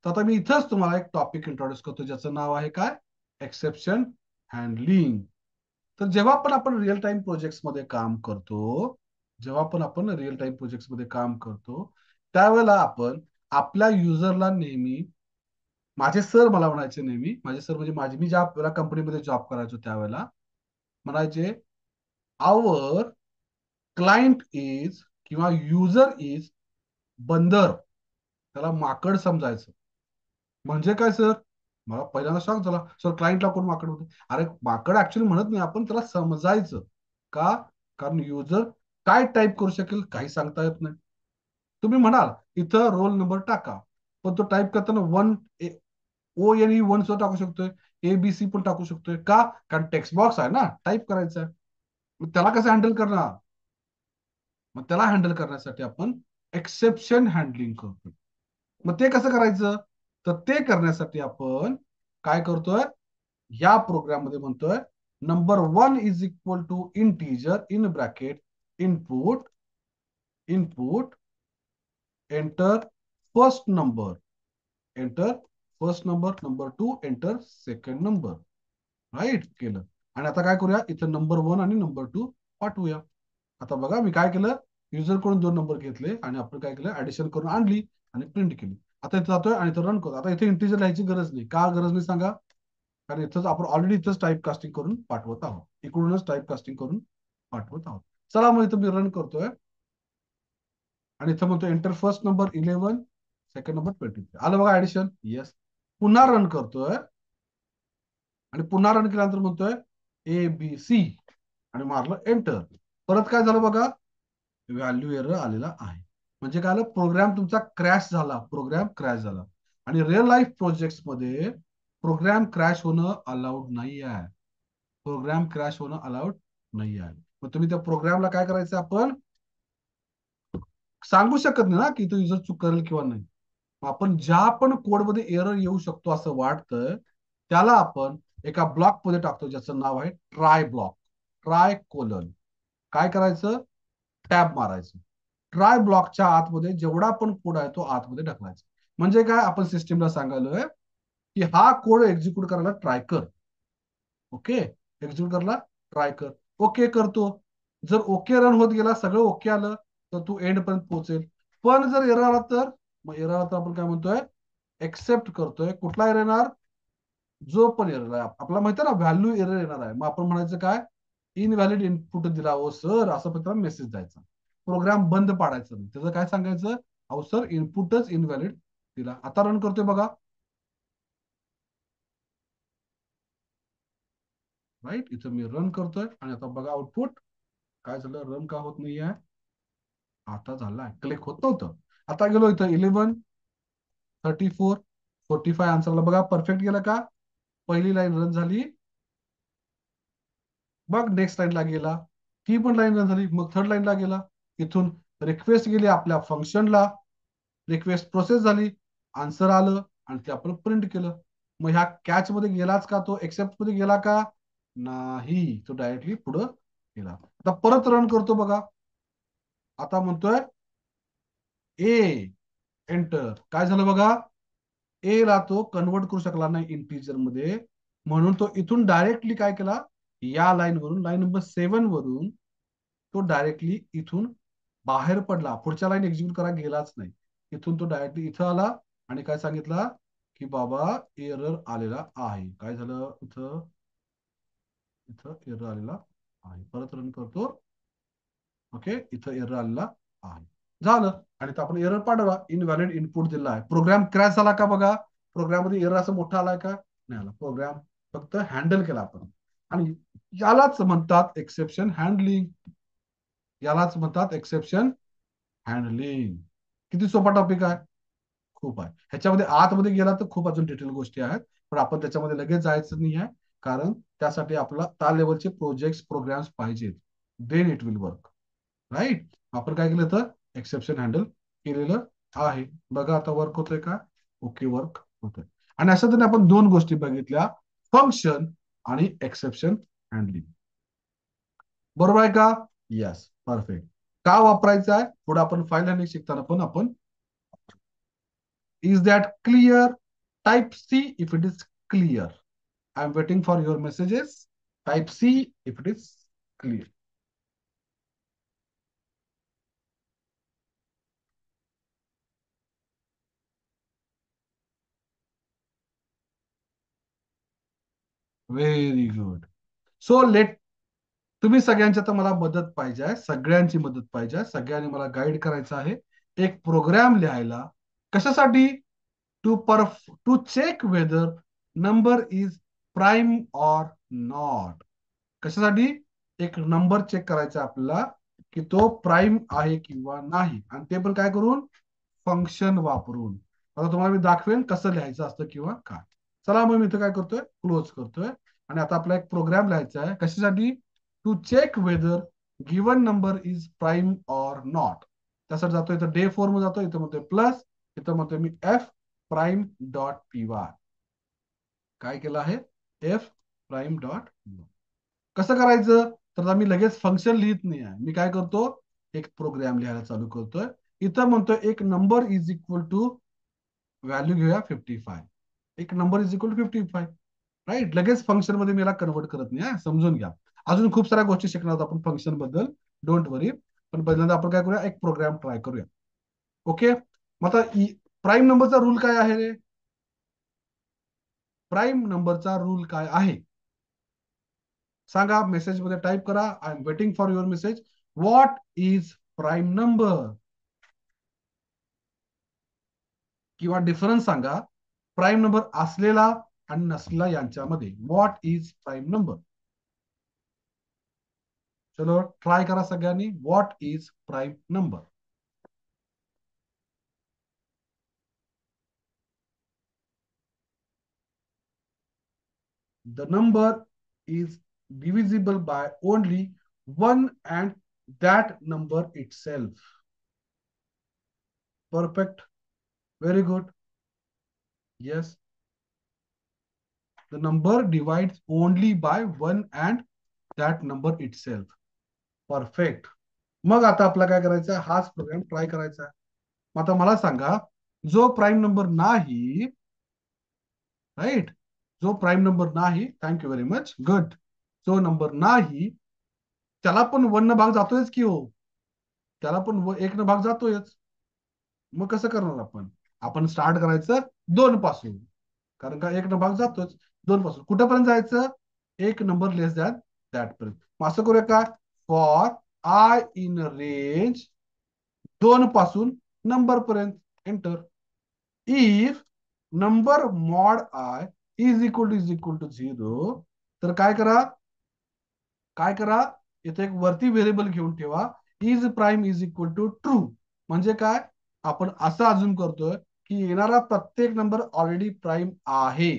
तर आता मी इथंच तुम्हाला एक टॉपिक इंट्रोड्यूस करतो ज्याचं नाव आहे काय? Exception handling. तर जेव्हा पण आपण रिअल टाइम प्रोजेक्ट्स मध्ये काम करतो, जेव्हा पण आपण रिअल टाइम प्रोजेक्ट्स मध्ये काम करतो, त्यावेळेला आपण आपल्या युजरला नेहमी, माझे सर मला म्हणायचे नेहमी, माझे सर म्हणजे माझी, मी ज्या कंपनीमध्ये जॉब करायचो त्यावेळेला म्हणायचे, आवर क्लायंट इज किंवा युजर इज बंदर. त्याला माकड समजायचं. म्हणजे काय सर? मला पहिल्यांदा शॉक झाला, सर क्लायंटला कोण माकड होते? अरे माकड ऍक्च्युअली म्हणत नाही आपण, त्याला समजायचं. का? कारण युजर काय टाईप करू शकेल काही सांगता येत नाही. तुम्ही म्हणाल इथं रोल नंबर टाका, पण तो टाईप करताना ONE सुद्धा टाकू शकतोय, ABC पण टाकू शकतोय. का? कारण टेक्स्ट बॉक्स आहे ना, टाईप करायचं आहे. मग त्याला कसं हँडल करणार? मग त्याला हँडल करण्यासाठी आपण एक्सेप्शन हँडलिंग करतो. मग ते कसं करायचं? तर ते करण्यासाठी आपण काय करतोय? या प्रोग्राम मध्ये म्हणतोय, number 1 is equal to integer in bracket input, input enter first number, enter first number, number 2 enter second number. Right? केलं. आणि आता काय करूया, इथं नंबर 1 आणि नंबर 2 पाठवूया. आता बघा मी काय केलं, युजर कडून 2 नंबर घेतले आणि आपण काय केलं, ऍडिशन करून आणली आणि प्रिंट केली. आता इथं जातोय आणि इथं रन करतो. आता इथे इंटिजर लिहायची गरज नाही. का गरज नाही सांगा? कारण इथंच आपण ऑलरेडी इथंच टाईप कास्टिंग करून पाठवत आहोत, इकडूनच टाईप कास्टिंग करून पाठवत आहोत. चला मग इथं मी रन करतोय आणि इथं म्हणतो enter first number 11, second number 23. आलं बघा ऍडिशन. येस. पुन्हा रन करतोय आणि पुन्हा रन केल्यानंतर म्हणतोय ABC आणि मारलं एंटर. परत काय झालं बघा, व्हॅल्यू एरर आलेला आहे. म्हणजे काय आलं? प्रोग्राम तुमचा क्रॅश झाला, प्रोग्राम क्रॅश झाला. आणि रिअल लाईफ प्रोजेक्ट्स मध्ये प्रोग्राम क्रॅश होणं अलाउड नाही आहे. प्रोग्राम क्रॅश होणं अलाउड नाही आहे. मग तुम्ही त्या प्रोग्रामला काय करायचं, आपण सांगू शकत नाही ना की तो युजर चूक करेल किंवा नाही. आपण ज्या पण कोडमध्ये एरर येऊ शकतो असं वाटतं त्याला आपण एका ब्लॉक मध्ये टाकतो ज्याचं नाव आहे ट्राय ब्लॉक. Try colon. काय करायचं? टॅब मारायचं. ट्राय ब्लॉकच्या आतमध्ये जेवढा पण कोड आहे तो आतमध्ये ढकलायचा. म्हणजे काय, आपण सिस्टीमला सांगायलोय की हा कोड एक्झिक्यूट करायला ट्राय कर. ओके, एक्झिक्यूट करायला ट्राय कर. ओके करतो. जर ओके रन होत गेला, सगळं ओके आलं, तर तू एंड पर्यंत पोहोचेल. पण जर एरर आला तर, मग एरर आला तर आपण काय म्हणतोय, एक्सेप्ट करतोय. कुठला एरर येणार? जो पण एरर आहे आपल्याला माहिती आहे ना, व्हॅल्यू एरर येणार आहे. मग आपण म्हणायचं काय, इनव्हॅलिड इनपुट दिला हो सर, असं पत्र मेसेज द्यायचा. प्रोग्राम बंद पाडायचं नाही. त्याचं काय सांगायचं, अहो सर इनपुटच इनव्हॅलिड दिला. आता रन करतोय बघा. राईट, इथं मी रन करतोय आणि आता बघा आउटपुट काय झालं. रन का होत नाहीये? आता झालाय. क्लिक होत नव्हतं. आता गेलो इथं 11, 34, 45 आन्सरला बघा परफेक्ट गेला का? पहिली लाईन रन झाली. मग नेक्स्ट लाईनला गेला, ती पण लाईन रन झाली. मग थर्ड लाईनला गेला, इथून रिक्वेस्ट गेली आपल्या फंक्शनला, रिक्वेस्ट प्रोसेस झाली, आन्सर आलं आणि ते आपण प्रिंट केलं. मग ह्या कॅच मध्ये गेलाच का? तो एक्सेप्ट मध्ये गेला का? नाही, तो डायरेक्टली पुढं गेला. आता परत रन करतो बघा. आता म्हणतोय ए, एंटर. काय झालं बघा, ए ला तो कन्वर्ट करू शकला नाही इंटिजर मध्ये, म्हणून तो इथून डायरेक्टली काय केला, या लाईन वरून, लाईन नंबर 7 वरून तो डायरेक्टली इथून बाहेर पडला. पुढच्या लाईन एक्झिक्यूट करा गेलाच नाही. इथून तो डायरेक्टली इथं आला आणि काय सांगितलं की बाबा एरर आलेला आहे. काय झालं इथं, इथं एरर आलेला आहे. परत रन करतो. ओके, इथं एरर आलेला आहे. झालं. आणि तो आपण एरर पाठवला, इनव्हॅलिड इनपुट दिला आहे. प्रोग्राम क्रॅश झाला का बघा? प्रोग्राम मध्ये एरर असं मोठा आलाय का? नाही आला. प्रोग्राम फक्त हँडल केला आपण. आणि यालाच म्हणतात एक्सेप्शन हँडलिंग. यालाच म्हणतात एक्सेप्शन हँडलिंग. किती सोपा टॉपिक आहे. खूप आहे. ह्याच्यामध्ये आतमध्ये गेला तर खूप अजून डिटेल गोष्टी आहेत, पण आपण त्याच्यामध्ये लगेच जायचं नाही आहे. कारण त्यासाठी आपल्याला त्या लेवलचे प्रोजेक्ट प्रोग्राम्स पाहिजेत. Then it will work. Right. आपण काय केलं तर एक्सेप्शन हँडल केलेलं आहे. बघा आता वर्क होतंय का? ओके, वर्क होतंय. आणि अशा तऱ्हेने आपण दोन गोष्टी बघितल्या, फंक्शन आणि एक्सेप्शन हँडलिंग. बरोबर आहे का? Yes, perfect. का वापरायचं आहे पुढे आपण फाईल हँडलिंग शिकताना पण आपण, is that clear? Type C if it is clear. I am waiting for your messages. Type C if it is clear. Very good. So let, तुम्ही सगळ्यांची आता मला मदत पाहिजे आहे, सगळ्यांची मदत पाहिजे आहे. सगळ्यांनी मला गाईड करायचं आहे एक प्रोग्राम लिहायला. कशासाठी? To check whether number is prime or not. कशासाठी? एक नंबर चेक करायचा आपल्याला की तो प्राईम आहे किंवा नाही, आणि ते पण काय करून? फंक्शन वापरून. आता तुम्हाला मी दाखवेन कसं लिहायचं असतं किंवा काय. चला मग मी इथं काय करतोय, क्लोज करतोय. आणि आता आपला एक प्रोग्राम लिहायचा आहे. कशासाठी? To check whether given number is prime or not. त्यासाठी जातो इथं डे 4 मध्ये जातो, इथं म्हणतोय प्लस, इथं म्हणतोय मी F prime dot P Y. काय केलं आहे? F prime dot. कसं करायचं? तर आता मी लगेच फंक्शन लिहित नाही आहे. मी काय करतो, एक प्रोग्राम लिहायला चालू करतोय. इथं म्हणतोय एक number is equal to, value घेऊया 55. एक number is equal to 55. Right. लगेच फंक्शन मध्ये मी याला कन्वर्ट करत नाही. समजून घ्या. अजून खूप साऱ्या गोष्टी शिकणार आहोत आपण फंक्शन बद्दल. डोंट वरी. पण पहिल्यांदा आपण काय करूया, एक प्रोग्राम ट्राय करूया. ओके. मग आता प्राईम नंबरचा रूल काय आहे रे? प्राईम नंबरचा रूल काय आहे सांगा, मेसेज मध्ये टाइप करा. I am waiting for your message. What is prime number? किंवा डिफरन्स सांगा प्राईम नंबर असलेला आणि नसलेला यांच्यामध्ये. What is prime number? चलो ट्राय करा सगळ्यांनी. What is prime number? The number is divisible by only one and that number itself. Perfect. Very good. Yes. The number divides only by 1 and that number it self. Perfect. मग आता आपला काय करायचा आहे, हाच programme try करायचा आहे. मग आता मला सांगा, जो प्राईम नंबर नाही, राईट, जो प्राईम नंबर नाही, थँक्यू व्हेरी मच, गुड, जो नंबर नाही त्याला पण 1 न भाग जातोयच की हो, त्याला पण 1 न भाग जातोयच. मग कसं करणार आपण, आपण स्टार्ट करायचं 2 पासून, कारण का 1 न भाग जातोच. 2 पासून कुठेपर्यंत जायचं, 1 नंबर लेस दॅन दॅट पर्यंत. मग असं करूया का, फॉर आय इन रेंज 2 पासून नंबर पर्यंत, enter. If number mod I is equal to 0, तर काय करा, काय करा, इथे एक वरती व्हेरिएबल घेऊन ठेवा, is prime is equal to true. म्हणजे काय, आपण असं अजून करतोय की येणारा प्रत्येक नंबर ऑलरेडी प्राईम आहे.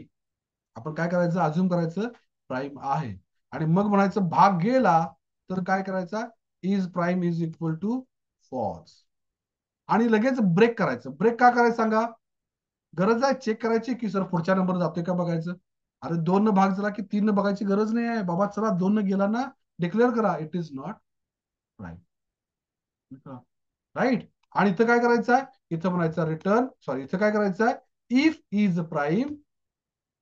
आपण काय करायचं, अजून करायचं प्राईम आहे, आणि मग म्हणायचं भाग गेला तर काय करायचा, is prime is equal to false, आणि लगेच ब्रेक करायचं. ब्रेक का करायचं सांगा, गरज आहे चेक करायची की सर पुढच्या नंबर जातोय का बघायचं. अरे 2 न भाग झाला की 3 न बघायची गरज नाही आहे बाबा, चला 2 न गेला ना, डिक्लेअर करा it is not prime. Right. आणि इथं काय करायचं आहे, इथं म्हणायचं रिटर्न, सॉरी, इथं काय करायचं आहे, इफ इज प्राईम,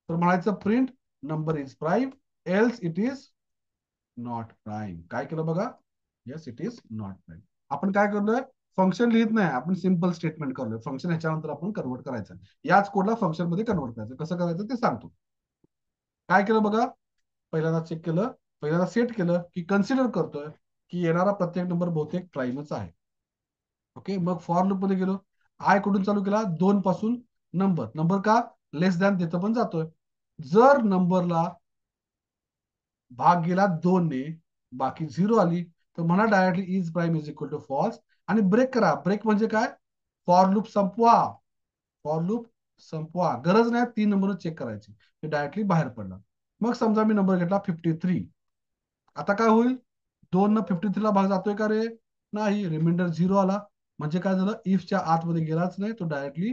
तर म्हणायचं print number is prime, else it is not prime. काय केलं बघा, yes it is not prime. आपण काय करलोय, फंक्शन लिहित नाही, आपण सिंपल स्टेटमेंट करलोय. फंक्शन ह्याच्यानंतर आपण कन्वर्ट करायचं, याच कोडला फंक्शन मध्ये कन्वर्ट करायचं. कसं करायचं ते सांगतो. काय केलं बघा, पहिल्यांदा चेक केलं, पहिल्यांदा सेट केलं की कन्सिडर करतोय की येणारा प्रत्येक नंबर बहुतेक प्राईमच आहे. ओके, मग फॉर लूप मध्ये गेलो, आय कुठून चालू केला, 2 पासून नंबर, नंबर का लेस दॅन तिथं पण जातोय. जर नंबरला भाग गेला 2 ने, बाकी 0 आली, तर म्हणा directly is prime is equal to false, आणि ब्रेक करा. ब्रेक म्हणजे काय, फॉर लूप संपवा, फॉर लूप संपवा, गरज नाही 3 नंबर चेक करायची, ते डायरेक्टली बाहेर पडला. मग समजा मी नंबर घेतला 53, आता काय होईल, 2 न 53 ला भाग जातोय का रे, नाही, रिमाइंडर 0 आला. म्हणजे काय झालं, इफच्या आतमध्ये गेलाच नाही, तो डायरेक्टली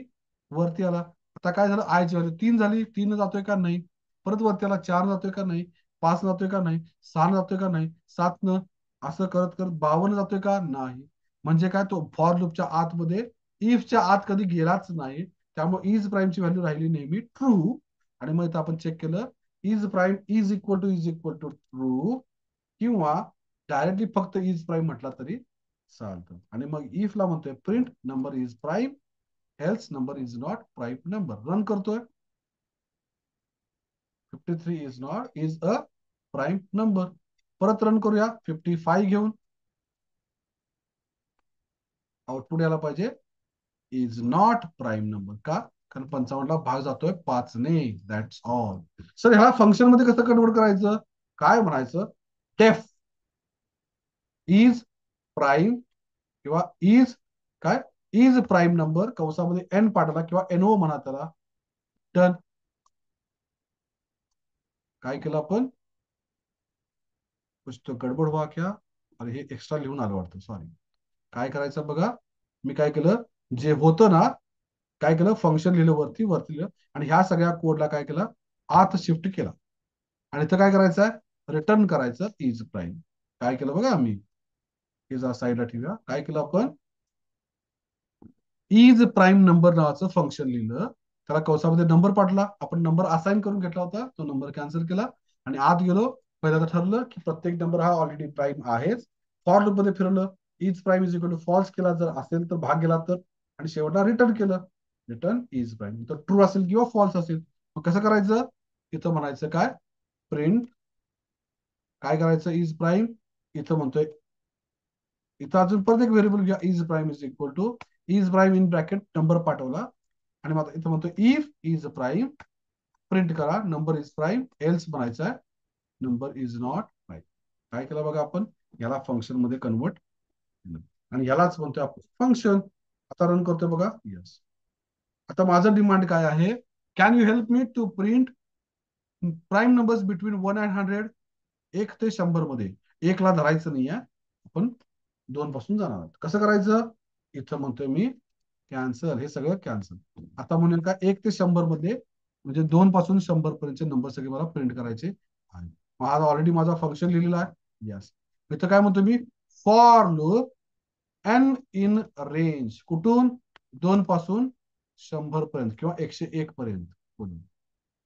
वरती आला. आता काय झालं, आयची व्हॅल्यू 3 झाली, 3 जातोय का नाही, परत वरती आला, 4 जातोय का नाही, 5 जातोय का नाही, 6 जातोय का नाही, 7 न, असं करत करत 52 जातोय का नाही. म्हणजे काय, तो फॉर लूपच्या आतमध्ये इफच्या आत कधी गेलाच नाही, त्यामुळे इज प्राईमची व्हॅल्यू राहिली नेहमी ट्रू. आणि मग इथं आपण चेक केलं, is prime is equal to true, किंवा डायरेक्टली फक्त इज प्राईम म्हटला तरी चालतं. आणि मग इफ ला म्हणतोय print number is prime, else number is not prime number. Run करतोय, 53 इज अ प्राईम नंबर. परत रन करूया 55 घेऊन, आउटपुट यायला पाहिजे इज नॉट प्राईम नंबर. का, कारण 55 ला भाग जातोय 5 ने, दॅट्स ऑल. सर ह्याला फंक्शन मध्ये कसं कन्वर्ट करायचं, काय म्हणायचं, डेफ इज प्राईम, किंवा इज काय, इज प्राईम नंबर, कंसामध्ये एन पाठवला किंवा एनओ म्हणा त्याला, डन. काय केलं आपण, कुछ तो गडबड व्हा क्या, अरे हे एक्स्ट्रा लिहून आलं वाटतं, सॉरी. काय करायचं बघा, मी काय केलं, जे होतं ना, काय केलं, फंक्शन लिहिलं वरती, वरती लिहिलं, आणि ह्या सगळ्या कोडला काय केलं, आत शिफ्ट केला, आणि इथं काय करायचं आहे, रिटर्न करायचं इज प्राईम. काय केलं बघा आम्ही, हे जरा साईडला ठेवूया. काय केलं आपण, इज प्राईम नंबर नावाचं फंक्शन लिहिलं, त्याला कंसामध्ये नंबर पाठवला, आपण नंबर असाइन करून घेतला होता, तो नंबर कॅन्सल केला, आणि आत गेलो. पहिल्यांदा ठरलं की प्रत्येक नंबर हा ऑलरेडी प्राईम आहेच, फॉर लूप मध्ये फिरवलं, is prime is equal to false केला जर असेल तर, भाग गेला तर, आणि शेवटला रिटर्न केलं, रिटर्न इज प्राईम. तर ट्रू असेल किंवा फॉल्स असेल, मग कसं करायचं, इथं म्हणायचं काय, प्रिंट, काय करायचं, इज प्राईम, इथं म्हणतोय, इथं अजून परत एक व्हेरिएबल घ्या, is prime is equal to, is prime in bracket number पाठवला, आणि मग इथं म्हणतो इफ इज प्राईम, प्रिंट करा नंबर इज प्राईम, एल्स बनायचं आहे नंबर इज नॉट प्राईम. काय केलं बघा आपण, याला फंक्शन मध्ये कन्वर्ट केलं, आणि यालाच म्हणतोय आपण फंक्शन. आता रन करतोय बघा, येस. आता माझं डिमांड काय आहे, can you help me to print prime numbers between 1 and 100, 1 ते 100 मध्ये. 1 ला धरायचं नाहीये, आपण 2 पासून जाणार आहोत. कसं करायचं, इथं म्हणतोय मी कॅन्सल, हे सगळं कॅन्सल. आता म्हणून का 1 ते 100 मध्ये म्हणजे 2 पासून 100 पर्यंतचे नंबर सगळे मला प्रिंट करायचे आहेत. माझा ऑलरेडी माझा फंक्शन लिहिलेला आहे. यस. इथं काय म्हणतो मी, for loop N in range, कुठून, 2 पासून 100 पर्यंत किंवा 101 पर्यंत.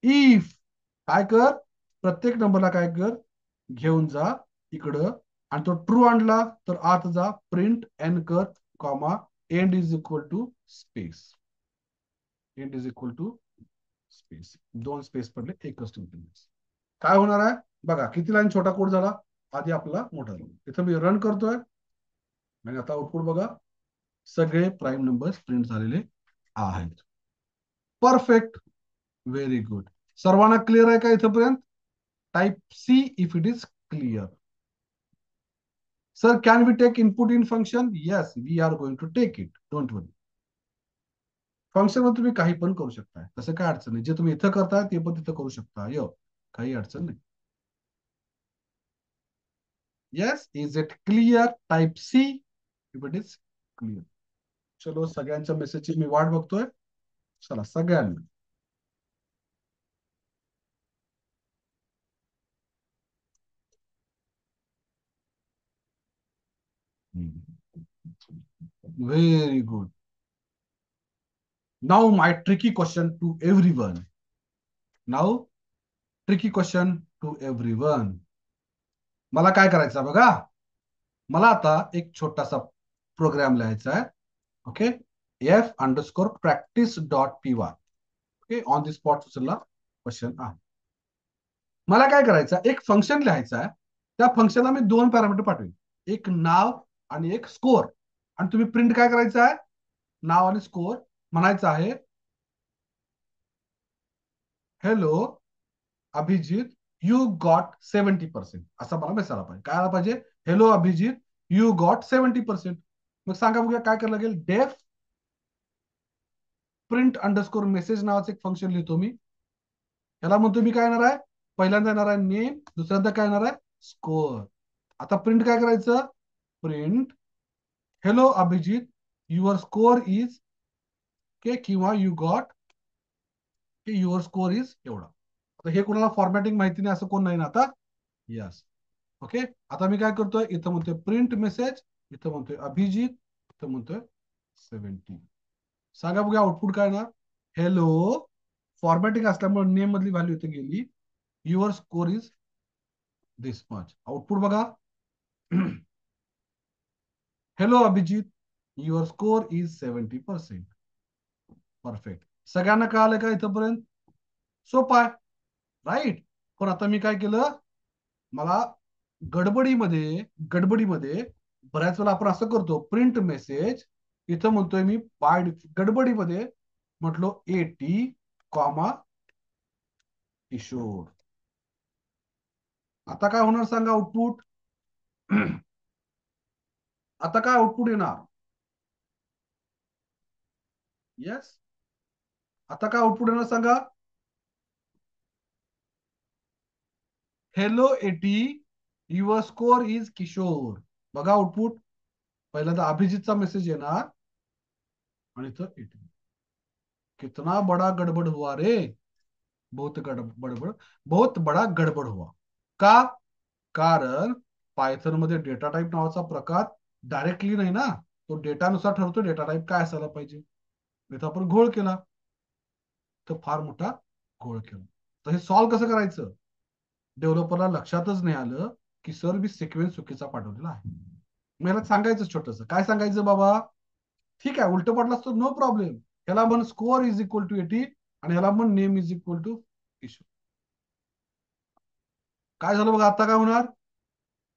इफ, काय कर, प्रत्येक नंबरला काय कर, घेऊन जा इकडं, आणि तो ट्रू आणला तर आत जा, प्रिंट एन कर, comma, end is equal to space. End is equal to space. 2 space पडले, एकच ठेवतो. काय होणार आहे बघा, किती लाईन छोटा कोड झाला, आधी आपला मोठा झाला. इथं मी रन करतोय आणि आता आउटपुट बघा, सगळे प्राईम नंबर्स प्रिंट झालेले आहेत. परफेक्ट. Very good. सर्वांना क्लिअर आहे का इथपर्यंत? Type C if it is clear. Sir, can we take input in function? Yes, we are going to take it, don't worry. Function मध्ये तुम्ही काही पण करू शकता, तसं काय अडचण नाही. जे तुम्ही इथं करताय ते पण तिथं करू शकता. काही अडचण नाही. Yes, is it clear? Type C if it is clear. चलो, सगळ्यांच्या मेसेजची मी वाट बघतोय. चला सगळ्यांनी. Very good. Now my tricky question to everyone. Now tricky question to everyone. मला काय करायचं बघा, मला आता एक छोटासा प्रोग्राम लिहायचा आहे. Okay, f_practice.py. Okay, on the spot उचलला क्वेश्चन आहे. मला काय करायचं, एक फंक्शन लिहायचं आहे. त्या फंक्शनला मी 2 पॅरामीटर पाठवेन, एक नाव आणि एक स्कोर. आणि तुम्ही प्रिंट काय करायचं आहे, नाव आणि स्कोर म्हणायचं आहे, हॅलो अभिजित, यू गॉट 70%. असा मला मेसेज आला पाहिजे. काय आला पाहिजे, हॅलो अभिजित, यू गॉट 70%. मग सांगा बघूया काय करायला लागेल. डेफ प्रिंट अंडरस्कोर मेसेज नावाचं एक फंक्शन लिहितो मी. याला म्हणतो मी काय येणार आहे, पहिल्यांदा येणार आहे नेम, दुसऱ्यांदा काय येणार आहे, स्कोर. आता प्रिंट काय करायचं, print hello Abhijit, your score is K, किंवा यू गॉट की युअर स्कोर इज एवढा. आता हे कोणाला फॉर्मॅटिंग माहिती नाही असं कोण नाही ना आता? यस. ओके, आता मी काय करतोय, इथं म्हणतोय प्रिंट मेसेज, इथं म्हणतोय अभिजित, इथं म्हणतोय 70. सांगा बघूया आउटपुट काय ना, हॅलो, फॉर्मॅटिंग असल्यामुळे नेम मधली व्हॅल्यू इथे गेली, your score is this much. Output बघा, hello Abhijit, your score is 70%. Perfect. सगळ्यांना कळालं का इथंपर्यंत? सोपं आहे, राईट. पण आता मी काय केलं, मला गडबडीमध्ये बऱ्याच वेळा आपण असं करतो, प्रिंट मेसेज, इथं म्हणतोय मी बाय गडबडीमध्ये म्हटलो 80, कॉमा किशोर. आता काय होणार सांगा आउटपुट? आता काय आउटपुट येणार? येस, आता काय आउटपुट येणार सांगा? Hello 80, your score is Kishor. बघा आउटपुट, पहिल्यांदा अभिजितचा मेसेज येणार आणि इथं 80. कितना बड़ा गडबड हुआ रे, बहुत गडबड, बहुत बडा गडबड हुआ. का? कारण पायथन मध्ये डेटा टाईप नावाचा प्रकार डायरेक्टली नाही ना, तो डेटानुसार ठरतो डेटा टाईप काय असायला पाहिजे. इथं आपण घोळ केला, तर फार मोठा घोळ केला. तर हे सॉल्व्ह कसं करायचं, डेव्हलपरला लक्षातच नाही आलं की सर मी सिक्वेन्स चुकीचा पाठवलेला आहे. मला सांगायचं छोटस, काय सांगायचं बाबा, ठीक आहे उलट पडला असतो नो प्रॉब्लेम, ह्याला म्हण स्कोअर इज इक्वल टू 80 आणि ह्याला म्हण name is equal to Ishu. काय झालं बघा, आता काय होणार,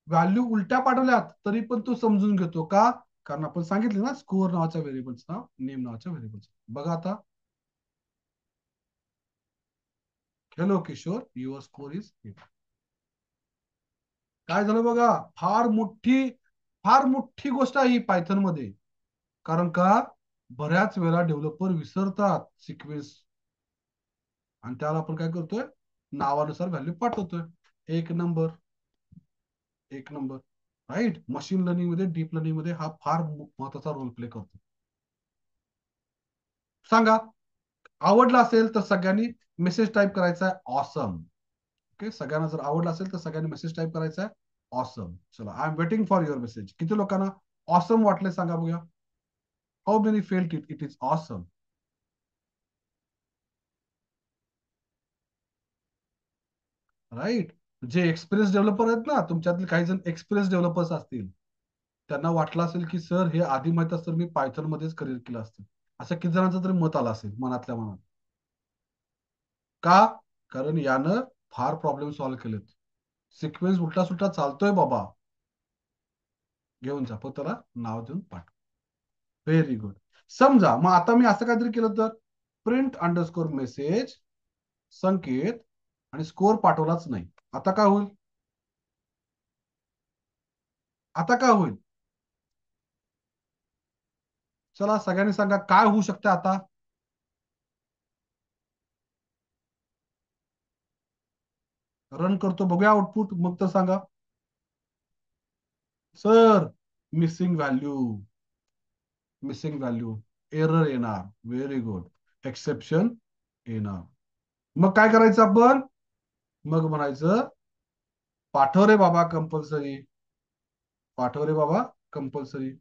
व्हॅल्यू उलट्या पाठवल्यात तरी पण तू समजून घेतो का, कारण आपण सांगितले ना स्कोअर नावाच्या व्हेरिएबल्स नाव, नेम नावाच्या व्हेरिएबल्स. बघा आता, hello Kishor, your score is 80. काय झालं बघा, फार मोठी गोष्ट आहे ही पायथन मध्ये. कारण का, बऱ्याच वेळा डेव्हलपर विसरतात सिक्वेन्स, आणि त्याला आपण काय करतोय, नावानुसार व्हॅल्यू पाठवतोय. एक नंबर, एक नंबर, राईट. मशीन लर्निंग मध्ये, डीप लर्निंग मध्ये हा फार महत्वाचा रोल प्ले करतो. सांगा, आवडला असेल तर सगळ्यांनी मेसेज टाईप करायचा आहे ऑसम. ओके, सगळ्यांना जर आवडला असेल तर सगळ्यांनी मेसेज टाईप करायचा आहे ऑसम. चला, I am waiting for your message. किती लोकांना ऑसम वाटले सांगा बघूया. How many felt it it is awesome. Right. जे एक्सपिरियन्स डेव्हलपर आहेत ना, तुमच्यातील काही जण एक्सपिरियन्स डेव्हलपर्स असतील, त्यांना वाटलं असेल की सर हे आधी माहित असतं मी पायथन मध्येच करिअर केलं असतं. असं किती जणांचं तरी मत आलं असेल मनातल्या मनात. का? कारण यानं फार प्रॉब्लेम सॉल्व्ह केलेत. सिक्वेन्स उलटा सुलटा चालतोय बाबा. घेऊन जा, फक्त त्याला नाव देऊन पाठव. Very good. समजा मग आता मी असं काहीतरी केलं तर प्रिंट अंडरस्कोर मेसेज संकेत आणि स्कोर पाठवलाच नाही. आता काय होईल? आता काय होईल? चला सगळ्यांनी सांगा काय होऊ शकतं आता. रन करतो, बघूया आउटपुट, मग तर सांगा. Sir, missing value. Missing value. Error येणार. Very good. एक्सेप्शन येणार. मग काय करायचं आपण? मग म्हणायचं पाठव रे बाबा कंपल्सरी. पाठव रे बाबा कंपल्सरी.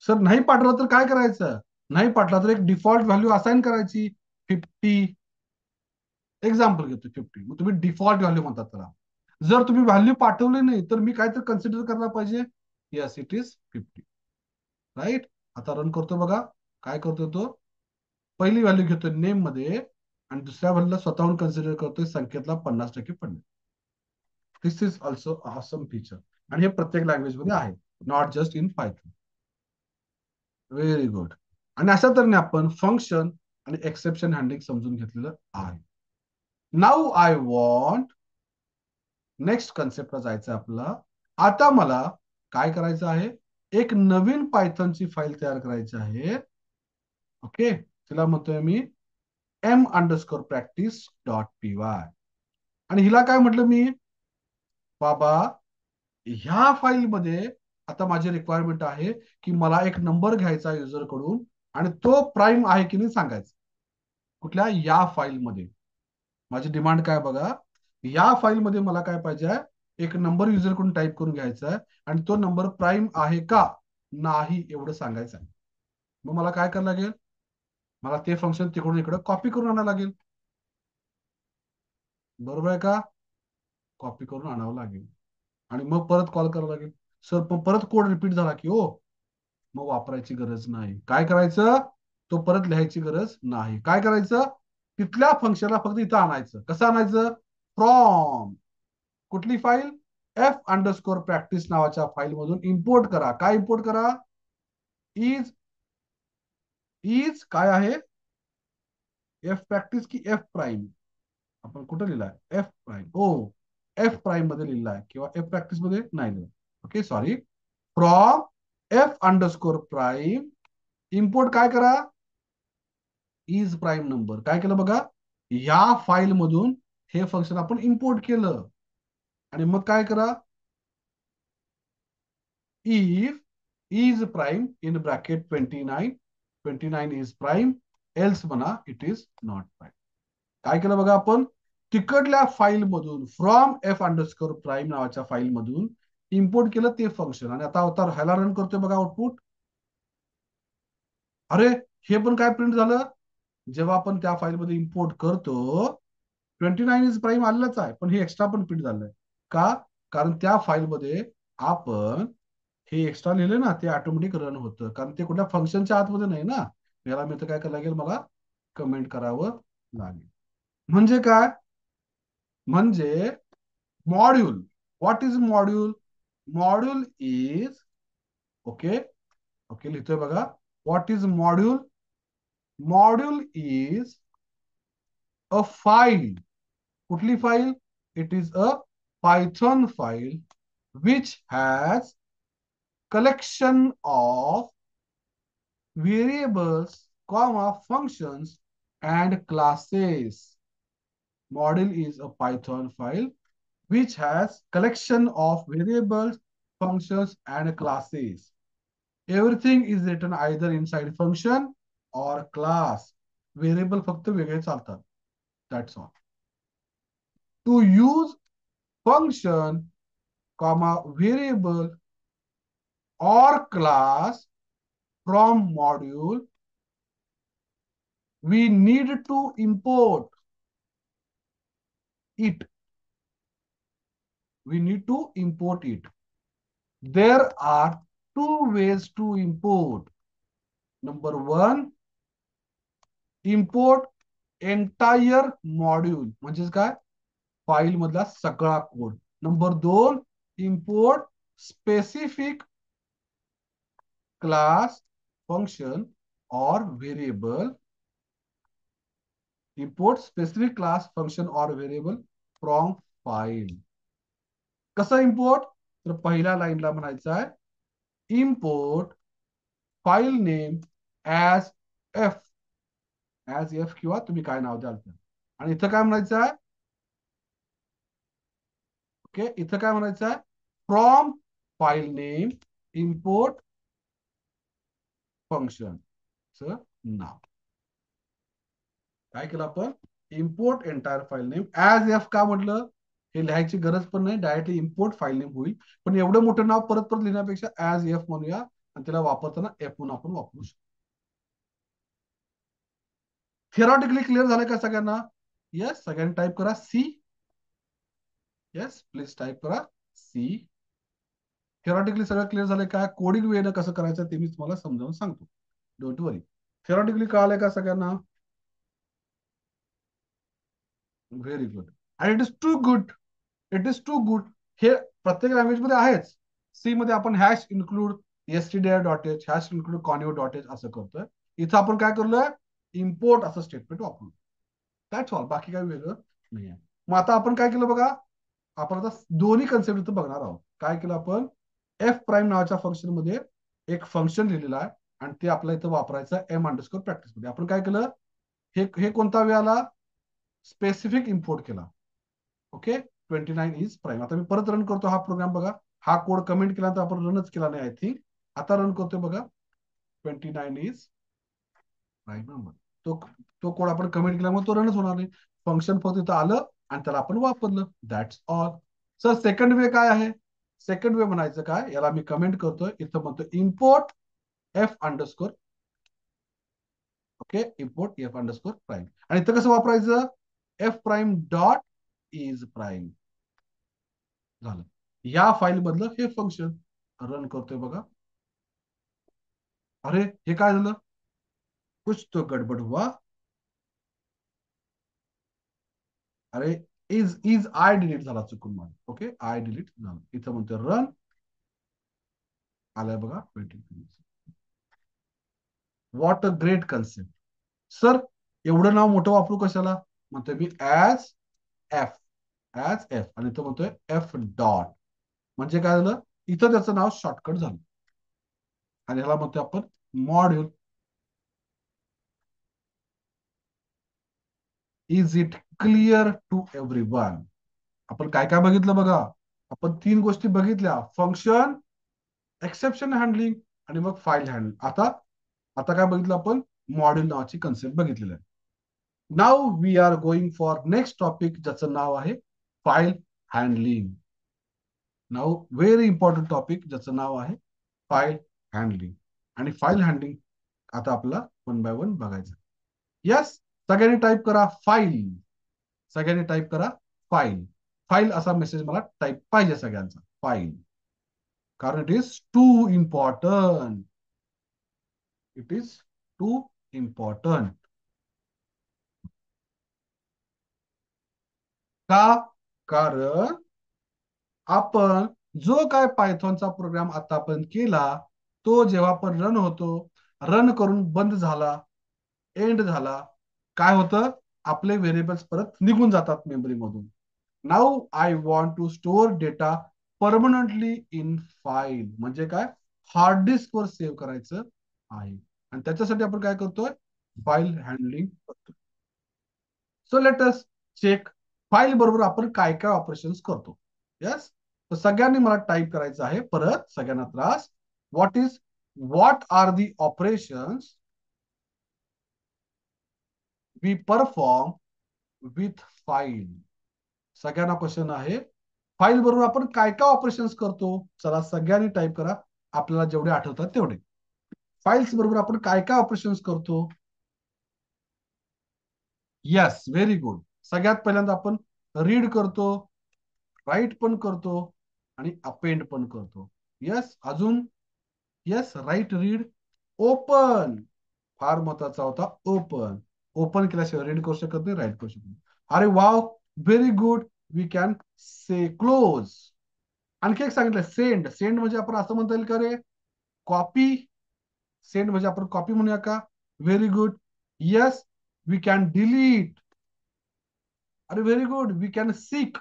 सर नाही पाठवलं तर काय करायचं? नाही पाठवलं तर एक डिफॉल्ट व्हॅल्यू असाइन करायची. 50. एक्झाम्पल घेतो 50, मग तुम्ही डिफॉल्ट व्हॅल्यू म्हणतात त्याला. जर तुम्ही व्हॅल्यू पाठवली नाही तर मी काय तर कन्सिडर करायला पाहिजे. Yes, it is 50. राईट. आता रन करतो बघा. काय करतो तो? पहिली व्हॅल्यू घेतोय नेम मध्ये आणि दुसऱ्या व्हॅल्यूला स्वतःहून कन्सिडर करतोय संकेतला 50% पडले. दिस इज ऑल्सो ऑसम फीचर. आणि हे प्रत्येक लँग्वेज मध्ये आहे, not just in Python. Very good. आणि अशा तऱ्हेने आपण फंक्शन आणि एक्सेप्शन हँडलिंग समजून घेतलेलं आहे. नाऊ आय वॉन्ट नेक्स्ट कन्सेप्टला जायचं आपला. आता मला काय करायचं आहे? एक नवीन पायथनची फाईल तयार करायची आहे. ओके, तिला म्हणतोय मी m_practice.py. आणि हिला काय म्हटलं मी? बाबा, ह्या फाईलमध्ये आता माझी रिक्वायरमेंट आहे की मला एक नंबर घ्यायचा युजर कडून आणि तो प्राइम आहे की नाही सांगायचा. कुठल्या? या फाईलमध्ये. माझी डिमांड काय बघा. या फाईलमध्ये मला काय पाहिजे आहे? एक नंबर युजर कडून टाईप करून घ्यायचा आहे आणि तो नंबर प्राइम आहे का नाही एवढं सांगायचं आहे. मग मला काय करायला लागेल? मला ते फंक्शन तिकडून इकडे कॉपी करून आणावं लागेल. बरोबर आहे का? कॉपी करून आणावं लागेल आणि मग परत कॉल करावं लागेल. सर पण परत कोड रिपीट झाला की हो. मग वापरायची गरज नाही. काय करायचं? तो परत लिहायची गरज नाही. काय करायचं? तिथल्या फंक्शनला फक्त इथं आणायचं. कसं आणायचं? फ्रॉम कुठली फाईल? f_practice नावाच्या फाईल मधून इम्पोर्ट करा. काय इम्पोर्ट करा? इज. इज काय आहे? एफ प्रॅक्टिस की एफ प्राईम? आपण कुठं लिहिलाय? F prime. ओ, एफ प्राईम मध्ये लिहिलाय किंवा एफ प्रॅक्टिस मध्ये नाही लिहिलं. Okay, sorry. From f_prime import काय करा? Is prime number. काय केलं बघा? या फाईल मधून हे फंक्शन आपण इम्पोर्ट केलं. आणि मग काय करा? if is prime in bracket 29, 29 is prime, else म्हणा it is not prime. काय केलं बघा आपण? तिकडल्या फाईल मधून फ्रॉम f_prime नावाच्या फाईल मधून इम्पोर्ट केलं ते फंक्शन. आणि आता अवतार ह्याला रन करतोय बघा आउटपुट. अरे, हे पण काय प्रिंट झालं? जेव्हा आपण त्या फाईलमध्ये इम्पोर्ट करतो 29 इज प्राईम आलेलंच आहे, पण हे एक्स्ट्रा पण प्रिंट झालंय. का? कारण त्या फाईलमध्ये आपण हे एक्स्ट्रा लिहिले ना, ते ऑटोमॅटिक रन होतं, कारण ते कुठल्या फंक्शनच्या आतमध्ये नाही ना. याला मी तर काय करायला लागेल? मला कमेंट करावं लागेल. म्हणजे काय? म्हणजे module. What is module? Module is. Okay. Okay, लिहितोय बघा. What is module? Module is a file. कुठली file? It is a Python file which has collection of variables, comma, functions, and classes. Model is a Python file which has collection of variables, functions, and classes. Everything is written either inside function or class. Variable फक्त वेगळे चालतात. That's all. To use function comma variable or class from module, we need to import it. We need to import it. There are two ways to import. Number one, import entire module, म्हणजेच काय, file मधला सगळा code. Number दोन, import specific class, function or variable. Import specific class, function or variable from file. कसं import? तर पहिल्या लाईनला म्हणायचं आहे import file name as F किंवा तुम्ही काय नाव द्याल. आणि इथं काय म्हणायचं आहे? ओके, इथं काय म्हणायचं आहे? From file name import function नाव. काय केलं आपण? Import entire file name as F. का म्हटलं? हे लिहायची गरज पण नाही, डायरेक्टली इम्पोर्ट फाईल नेम होईल. पण एवढं मोठं नाव परत परत लिहिण्यापेक्षा ऍज एफ म्हणूया आणि त्याला वापरताना एफ म्हणून आपण वापरू शकतो. थिअरॉटिकली क्लिअर झालं का सगळ्यांना? येस, सगळ्यांनी टाईप करा सी. येस, प्लीज टाईप करा सी. थिअरॉटिकली सगळं क्लिअर झालंय का? कोडिंग वेनं कसं करायचं ते मी तुम्हाला समजावून सांगतो. Don't worry. थिअरॉटिकली कळालंय का सगळ्यांना? Very good. And it is too good. It is too good. हे प्रत्येक लँग्वेज मध्ये आहेच. सी मध्ये आपण hash include stdio.h, hash include conio.h असं करतोय. इथं आपण काय करलोय? इम्पोर्ट असं स्टेटमेंट वापरू. That's all. बाकी काय वेगळं नाही आहे. मग आता आपण काय केलं बघा, आपण आता दोन्ही कन्सेप्ट इथं बघणार आहोत. काय केलं आपण? एफ प्राईम नावाच्या फंक्शन मध्ये एक फंक्शन लिहिलेलं आहे आणि ते आपल्या इथं वापरायचं आहे m_practice मध्ये. आपण काय केलं? हे हे कोणता वे आला? स्पेसिफिक इम्पोर्ट केला. Okay, 29 is prime. आता मी परत रन करतो हा प्रोग्राम. बघा, हा कोड कमेंट केला तर आपण रनच केला नाही आय थिंक. आता रन करतोय बघा. 29 इज प्राईम नंबर. तो तो कोड आपण कमेंट केल्यामुळे तो रनच होणार नाही. फंक्शन फक्त इथं आलं आणि त्याला आपण वापरलं. That's all. सर सेकंड वे काय आहे? सेकंड वे म्हणायचं काय? याला मी कमेंट करतोय. इथं म्हणतो import f_, okay, import f_, prime. आणि इथं कसं वापरायचं? F prime dot is prime. झालं. या फाईल मधलं हे फंक्शन रन करतोय बघा. अरे हे काय झालं? कुछ तो गडबड हुआ. अरे इज आय डिलीट झाला चुकून मला. ओके, आय डिलीट झालं. इथं म्हणतोय रन. आलाय बघा. What a great concept. Sir एवढं नाव मोठं वापरू कशाला? म्हणतोय मी ऍज एफ. ऍज एफ आणि इथं म्हणतोय एफ डॉट. म्हणजे काय झालं? इथं त्याचं नाव शॉर्टकट झालं आणि ह्याला म्हणतोय आपण module. Is it clear to everyone? आपण काय काय बघितलं बघा. आपण तीन गोष्टी बघितल्या: फंक्शन, एक्सेप्शन हँडलिंग आणि मग फाईल हँडलिंग. आता आता काय बघितलं आपण? मॉड्यूल नावाची कन्सेप्ट बघितलेलं आहे. नाव we are going for next topic, ज्याचं नाव आहे फाईल हँडलिंग. नाव व्हेरी इम्पॉर्टंट टॉपिक ज्याचं नाव आहे फाईल हँडलिंग. आणि फाईल हँडलिंग आता आपल्याला वन बाय वन बघायचं. यस, सगळ्यांनी टाईप करा फाईल. सगळ्यांनी टाईप करा फाईल. फाईल असा मेसेज मला टाईप पाहिजे सगळ्यांचा. फाईल, कारण it is too important. It is too important. का? कारण आपण जो काय पायथॉनचा प्रोग्राम आतापर्यंत केला, तो जेव्हा पण रन होतो, रन करून बंद झाला, एंड झाला, काय होतं? आपले व्हेरिएबल्स परत निघून जातात मेमरी मधून. Now I want to store data permanently in file. म्हणजे काय? हार्ड डिस्क वर सेव्ह करायचं आहे आणि त्याच्यासाठी आपण काय करतोय? फाईल हँडलिंग करतोय. So let us check file बरोबर आपण काय काय ऑपरेशन्स करतो. यस, तर सगळ्यांनी मला टाईप करायचं आहे. परत सगळ्यांना त्रास. What are the operations we perform with file. सगळ्यांना क्वेश्चन आहे, फाईल बरोबर आपण काय काय ऑपरेशन्स करतो? चला सगळ्यांनी टाईप करा, आपल्याला जेवढे आठवतात तेवढे. फाईल्स बरोबर आपण काय काय ऑपरेशन्स करतो? Yes, very good. सगळ्यात पहिल्यांदा आपण रीड करतो, राईट पण करतो आणि अपेंड पण करतो. येस, अजून? Yes, write, read, open. फार महत्वाचा होता ओपन. ओपन केल्याशिवाय रीड करू शकत नाही, राईट करू शकत नाही. अरे wow, very good. We can say close. आणखी एक सांगितलं, सेंड. सेंड म्हणजे आपण असं म्हणता येईल का रे, कॉपी. सेंड म्हणजे आपण कॉपी म्हणूया का? Very good. Yes, we can delete. अरे very good. We can seek.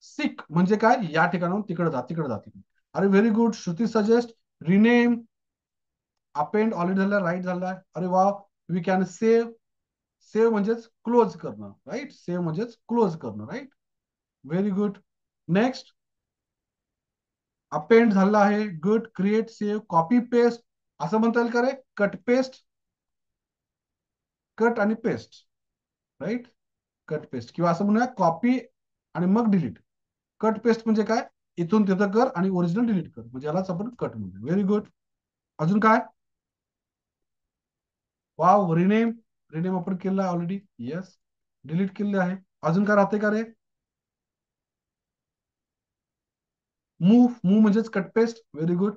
Seek म्हणजे काय? या ठिकाणाहून तिकडे जा, तिकडे जा, तिकडे. अरे very good. Shruti suggest rename. Append already झाला, राईट झाला. अरे वा. We can save. सेव्ह म्हणजेच क्लोज करणं, राईट. सेव्ह म्हणजेच क्लोज करणं, right. Very good. Next, append झाला आहे. Good. Create, save, copy, paste. असं म्हणता येईल का रे? Cut paste. कट आणि पेस्ट, राईट. कट पेस्ट, किंवा असं म्हणूया कॉपी आणि मग डिलीट. कट पेस्ट म्हणजे काय? इथून तिथं कर आणि ओरिजिनल डिलीट कर, म्हणजे यालाच आपण कट म्हणतो. Very good. अजून काय? Wow, rename. रिनेम आपण केलं ऑलरेडी. येस, डिलीट केले आहे. अजून काय राहते का रे? मूव्ह. मूव्ह म्हणजेच cut paste. Very good.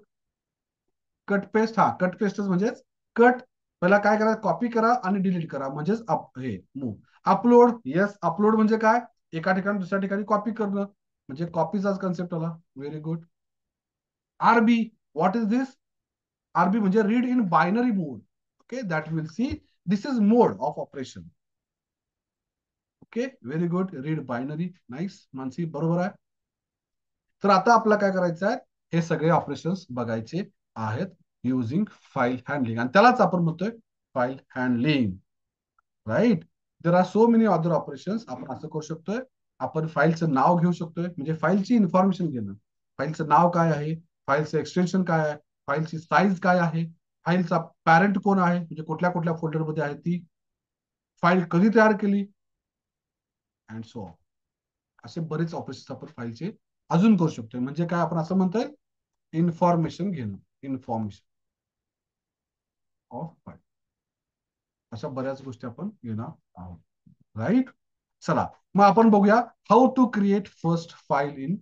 Cut paste, हा कट पेस्टच म्हणजेच कट. पहिला काय करा? कॉपी करा आणि डिलीट करा, म्हणजेच हे मूव्ह. अपलोड. येस, अपलोड म्हणजे काय? एका ठिकाणी दुसऱ्या ठिकाणी कॉपी करणं, म्हणजे कॉपीचाच कन्सेप्ट आला. Very good. RB. What is this? RB म्हणजे read in binary mode. Okay, that will see. This is mode of operation. Okay, very good. Read binary. Nice Mansi, बरोबर आहे. तर आता आपल्याला काय करायचं आहे? हे सगळे ऑपरेशन्स बघायचे आहेत युझिंग फाईल हँडलिंग, आणि त्यालाच आपण म्हणतोय file handling, right. There are so many other operations. आपण असं करू शकतोय, आपण फाईलचं नाव घेऊ शकतोय, म्हणजे फाईलची इन्फॉर्मेशन घेणं. फाईलचं नाव काय आहे? फाईलचं एक्सटेन्शन काय आहे? फाईलची साईज काय आहे? फाईलचा पॅरेंट कोण आहे, म्हणजे कुठल्या कुठल्या फोल्डरमध्ये आहे ती, फाईल कधी तयार केली, अँड सो ऑन. असे बरेच ऑपरेशन्स आपण फाईलचे अजून करू शकतोय. म्हणजे काय? आपण असं म्हणतोय इन्फॉर्मेशन घेणं. Information of file. अशा बऱ्याच गोष्टी आपण घेणार आहोत, राईट. चला, मग आपण बघूया how to create first file in.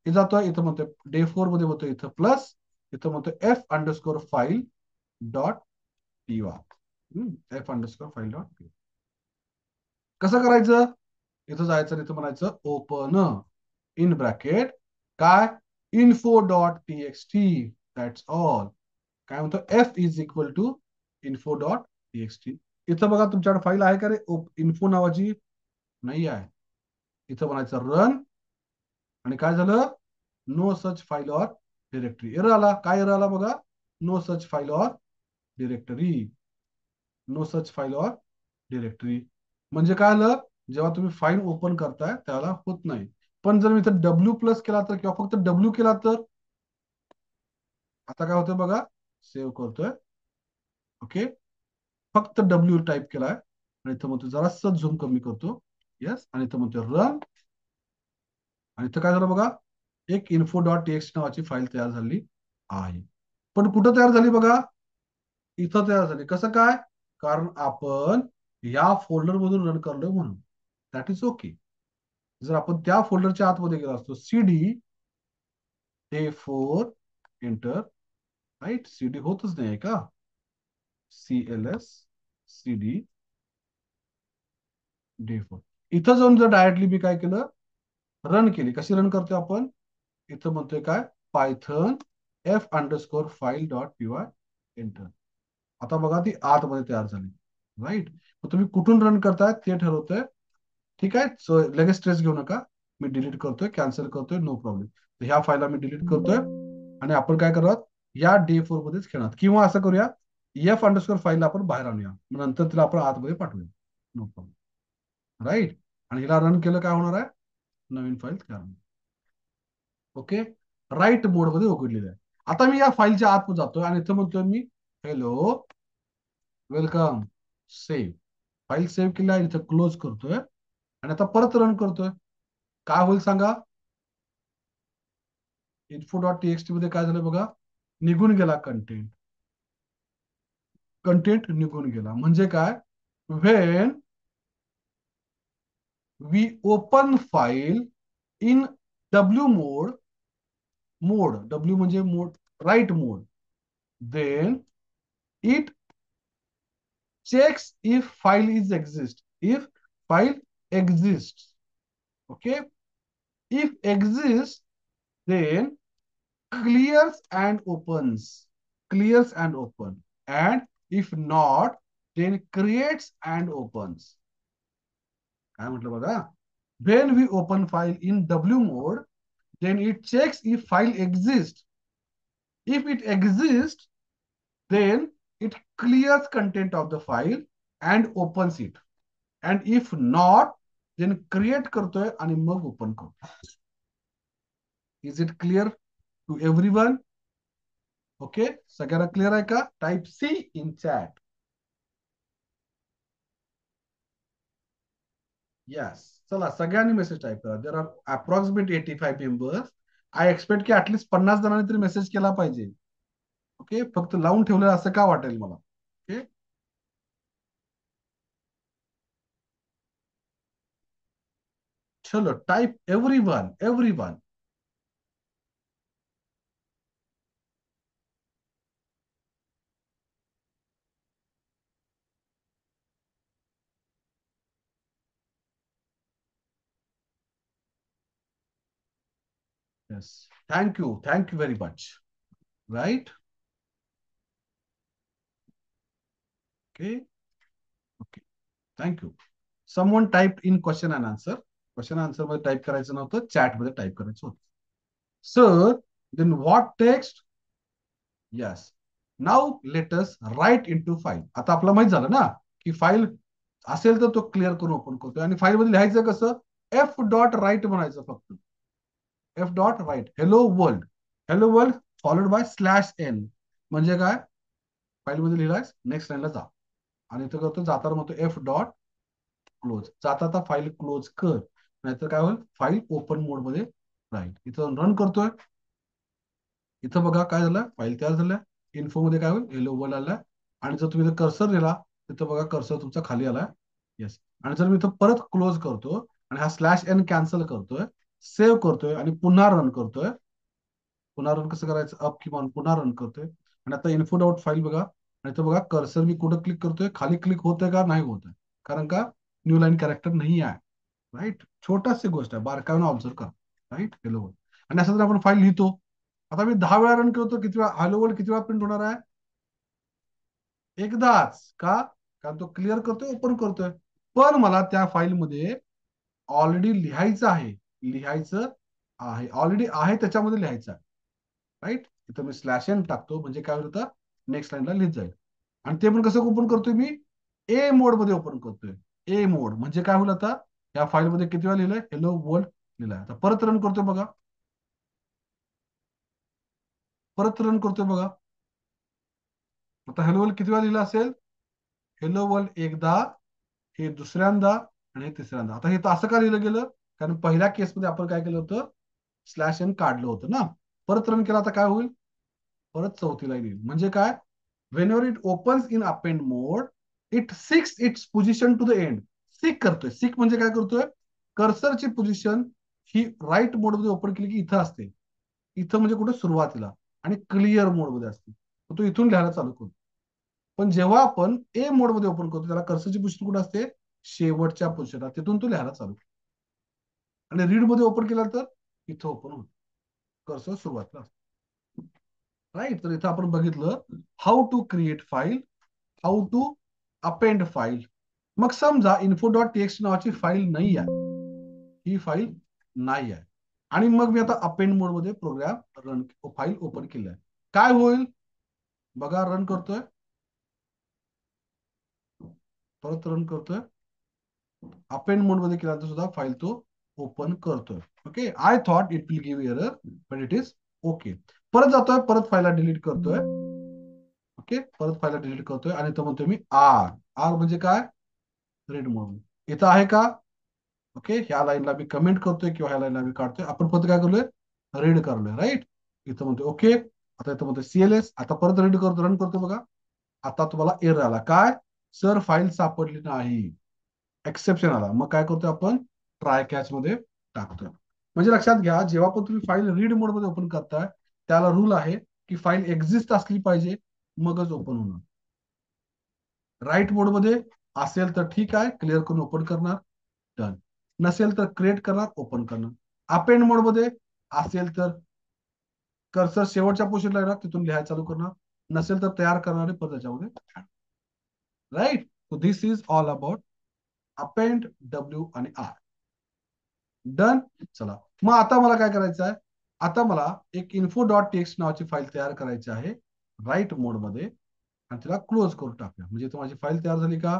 हे जातोय इथं म्हणतोय डे 4 मध्ये म्हणतोय इथं प्लस, इथं म्हणतोय f file dot py. F file dot py. कसं करायचं? इथं जायचं आणि इथं म्हणायचं ओपन इन ब्रॅकेट काय? Info dot T that's all. काय म्हणतो? F is equal to info dot T. इथं बघा तुमच्याकडे फाईल आहे का रे इन्फो नावाची? नाही आहे. इथं म्हणायचं रन, आणि काय झालं? No such file or directory. Error आला. काय एरर आला बघा? No such file or directory. No such file or directory म्हणजे काय आलं? जेव्हा तुम्ही फाईल ओपन करताय त्याला होत नाही. पण जर मी इथं डब्ल्यू प्लस केला तर, किंवा फक्त डब्ल्यू केला तर, आता काय होतंय बघा. सेव्ह करतोय. ओके, फक्त डब्ल्यू टाईप केलाय, आणि इथं म्हणतो जरास झूम कमी करतो. येस, आणि इथं म्हणतो रन, आणि इथं काय झालं बघा? एक इन्फो डॉट टेक्स्ट नावाची फाईल तयार झाली आहे. पण कुठं तयार झाली बघा? इथं तयार झाली. कसं काय? कारण आपण या फोल्डर मधून रन करलोय म्हणून. That is okay. जर आपण त्या फोल्डरच्या आतमध्ये गेलो असतो, CD day 4 enter, right. CD होतच नाही का? CLS CD day 4. इथं जाऊन जर डायरेक्टली मी काय केलं, रन केली. कशी रन करतोय आपण? इथं म्हणतोय काय? पायथन f_फाईल.py एंटर. आता बघा ती आतमध्ये तयार झाली, राईट. मग तुम्ही कुठून रन करताय ते ठरवतोय. ठीक आहे, सो लगेच स्ट्रेस घेऊ नका. मी डिलीट करतोय, कॅन्सल करतोय, नो प्रॉब्लेम. ह्या फाईलला मी डिलीट करतोय, आणि आपण काय करत या डे 4 मध्येच खेळणार. किंवा असं करूया, f_फाईल आपण बाहेर आणूया, नंतर तिला आपण आतमध्ये पाठवूया, नो प्रॉब्लेम, राईट. आणि हिला रन केलं काय होणार आहे? नवीन फाईल तयार होणार. ओके, राईट मोड मध्ये उघडलेलं आहे. आता मी या फाईलच्या आत जातोय, आणि इथं म्हणतोय मी hello welcome save. File save केली आहे, इथं क्लोज करतोय आणि आता परत रन करतोय. काय होईल सांगा? info.txt मध्ये काय झालं बघा, निघून गेला कंटेंट. कंटेंट निघून गेला म्हणजे काय? When we open file in W mode, W म्हणजे mode, write mode, then it checks if file is exist, if file exists, okay, if exists, then clears and open, and if not, then creates and opens. काय म्हटलं बघा, when we open file in w mode, then it checks if file exists. If it exists, then it clears content of the file and opens it, and if not, then create करतोय आणि मग open करतो. Is it clear to everyone? Okay, सगळ्यांना clear आहे का? Type C in chat. Yes, चला सगळ्यांनी message type करा. There are approximate 85 members. I expect की ऍटलीस्ट 50 जणांनी तरी मेसेज केला पाहिजे. ओके, फक्त लावून ठेवलं असं का वाटेल मला. ओके, चलो type everyone, everyone. Yes, thank you very much. Right? Okay, okay, thank you. Someone typed in question and answer. Question answer मध्ये टाईप करायचं नव्हतं, चॅट मध्ये टाईप करायचं होतं. Sir, then what text? Yes. नाव let us write into file. आता आपलं माहित झालं ना की फाईल असेल तर तो क्लिअर करून ओपन करतोय, आणि फाईल मध्ये लिहायचं कसं? एफ डॉट राईट म्हणायचं फक्त. F dot write, hello world, hello world followed by slash N. म्हणजे काय? फाईल मध्ये लिहिलाय, नेक्स्ट लाईनला जा, आणि इथं करतो जाताना म्हणतो एफ डॉट क्लोज. जाता आता फाईल क्लोज कर, नाहीतर काय होईल, फाईल ओपन मोड मध्ये राहील. इथं रन करतोय, इथं बघा काय झालं, फाईल तयार झाल्या. इन्फो मध्ये काय होईल, हेलो वर्ल्ड आलाय. आणि जर तुम्ही इथं कर्सर दिला, तिथं बघा कर्सर तुमचा खाली आलाय. येस. आणि जर मी इथं परत क्लोज करतो आणि हा स्लॅश एन कॅन्सल करतोय, सेव्ह करतोय आणि पुन्हा रन करतोय. पुन्हा रन कसं करायचं, अप किंवा पुन्हा रन करतोय. आणि आता इन्फो डॉट फाईल बघा, आणि इथं बघा कर्सर मी कुठं क्लिक करतोय, खाली क्लिक होतोय का नाही होत आहे, कारण का न्यू लाईन कॅरेक्टर नाही आहे. राईट, छोटाशी गोष्ट आहे, बारकाईनं ऑब्झर्व करा. Right, hello world. आणि असं जर आपण फाईल लिहितो, आता मी 10 वेळा रन करतो, किती वेळा हॅलो वर्ल्ड किती वेळा प्रिंट होणार आहे? एकदाच का? कारण तो क्लिअर करतोय, ओपन करतोय. पण मला त्या फाईलमध्ये ऑलरेडी लिहायचं आहे, लिहायचं आहे, ऑलरेडी आहे त्याच्यामध्ये लिहायचं आहे. राईट, इथं मी स्लॅश एन टाकतो, म्हणजे काय होतं, नेक्स्ट लाईनला लिहित जाईल. आणि ते पण कसं ओपन करतोय मी? ए मोड मध्ये ओपन करतोय. ए मोड म्हणजे काय होईल, आता या फाईलमध्ये किती वेळा लिहिलंय, हॅलो वर्ल्ड लिहिलंय. आता परत रन करतोय बघा, परत रन करतोय बघा. आता हॅलो वर्ल्ड किती वेळा लिहिलं असेल? हॅलो वर्ल्ड एकदा, हे दुसऱ्यांदा, आणि हे तिसऱ्यांदा. आता हे तर असं का लिहिलं गेलं? कारण पहिल्या केसमध्ये आपण काय केलं होतं, स्लॅश एन काढलं होतं ना. परत रन केला, आता काय होईल, परत चौथी लाईन येईल. म्हणजे काय? whenever it opens in append mode, it seeks its position to the end. Sick करतोय. सीक म्हणजे काय करतोय, कर्सरची पोझिशन ही राईट मोड मध्ये ओपन केली की इथं असते. इथं म्हणजे कुठे, सुरुवातीला, आणि क्लिअर मोड मध्ये असते. तो इथून लिहायला चालू करतो. पण जेव्हा आपण ए मोड मध्ये ओपन करतो, त्याला कर्सरची पोझिशन कुठे असते, शेवटच्या पोझिशनला, तिथून तो लिहायला चालू करतो. आणि रीड मध्ये ओपन केला तर इथं ओपन होतो, कर्सर सुरुवातीला असतो. राईट, तर इथं आपण बघितलं how to create file, how to append file. मग समजा इन्फो डॉट टेक्स्ट नावाची फाईल नाही आहे, ही फाईल नाही आहे, आणि मग मी आता अपेंड मोड मध्ये प्रोग्राम रन, फाईल ओपन केली आहे, काय होईल बघा. रन करतोय, परत रन करतोय, अपेंड मोड मध्ये केल्यानंतर सुद्धा फाईल तो ओपन करतोय. Okay, I thought it will give error, but it is okay. परत जातोय, परत फाईलला डिलीट करतोय. ओके, परत फाईलला डिलीट करतोय, आणि तो म्हणतोय मी आर. आर म्हणजे काय? रीड मोड इथं आहे का? ओके, ह्या लाईनला मी कमेंट करतोय किंवा ह्या लाईनला मी काढतोय. आपण फक्त काय करलोय? Read करलोय, right. इथं म्हणतोय ओके. आता इथं म्हणतोय CLS. आता परत रीड करतो, रन करतो बघा. आता तुम्हाला एरर आला. काय? सर फाईल सापडली नाही, एक्सेप्शन आला. मग काय करतोय आपण? ट्राय कॅच मध्ये टाकतोय. म्हणजे लक्षात घ्या, जेव्हा पण तुम्ही फाईल रीड मोड मध्ये ओपन करताय, त्याला रूल आहे की फाईल एक्झिस्ट असली पाहिजे, मगच ओपन होणार. राईट मोड मध्ये असेल तर ठीक आहे, क्लिअर करून ओपन करणार, डन. नसेल तर क्रिएट करणार, ओपन करणार. अपेंड मोड मध्ये असेल तर कर्सर शेवटच्या पोझिशनला येणार, तिथून लिहायला चालू करणार. नसेल तर तयार करणार आहे, परत त्याच्यामध्ये. Right. So this is all about append, W आणि आर. डन. चला, मग आता मला काय करायचं आहे? आता मला एक info.txt नावाची फाईल तयार करायची आहे राईट मोड मध्ये, आणि तिला क्लोज करून टाकूया. म्हणजे इथं माझी फाईल तयार झाली का?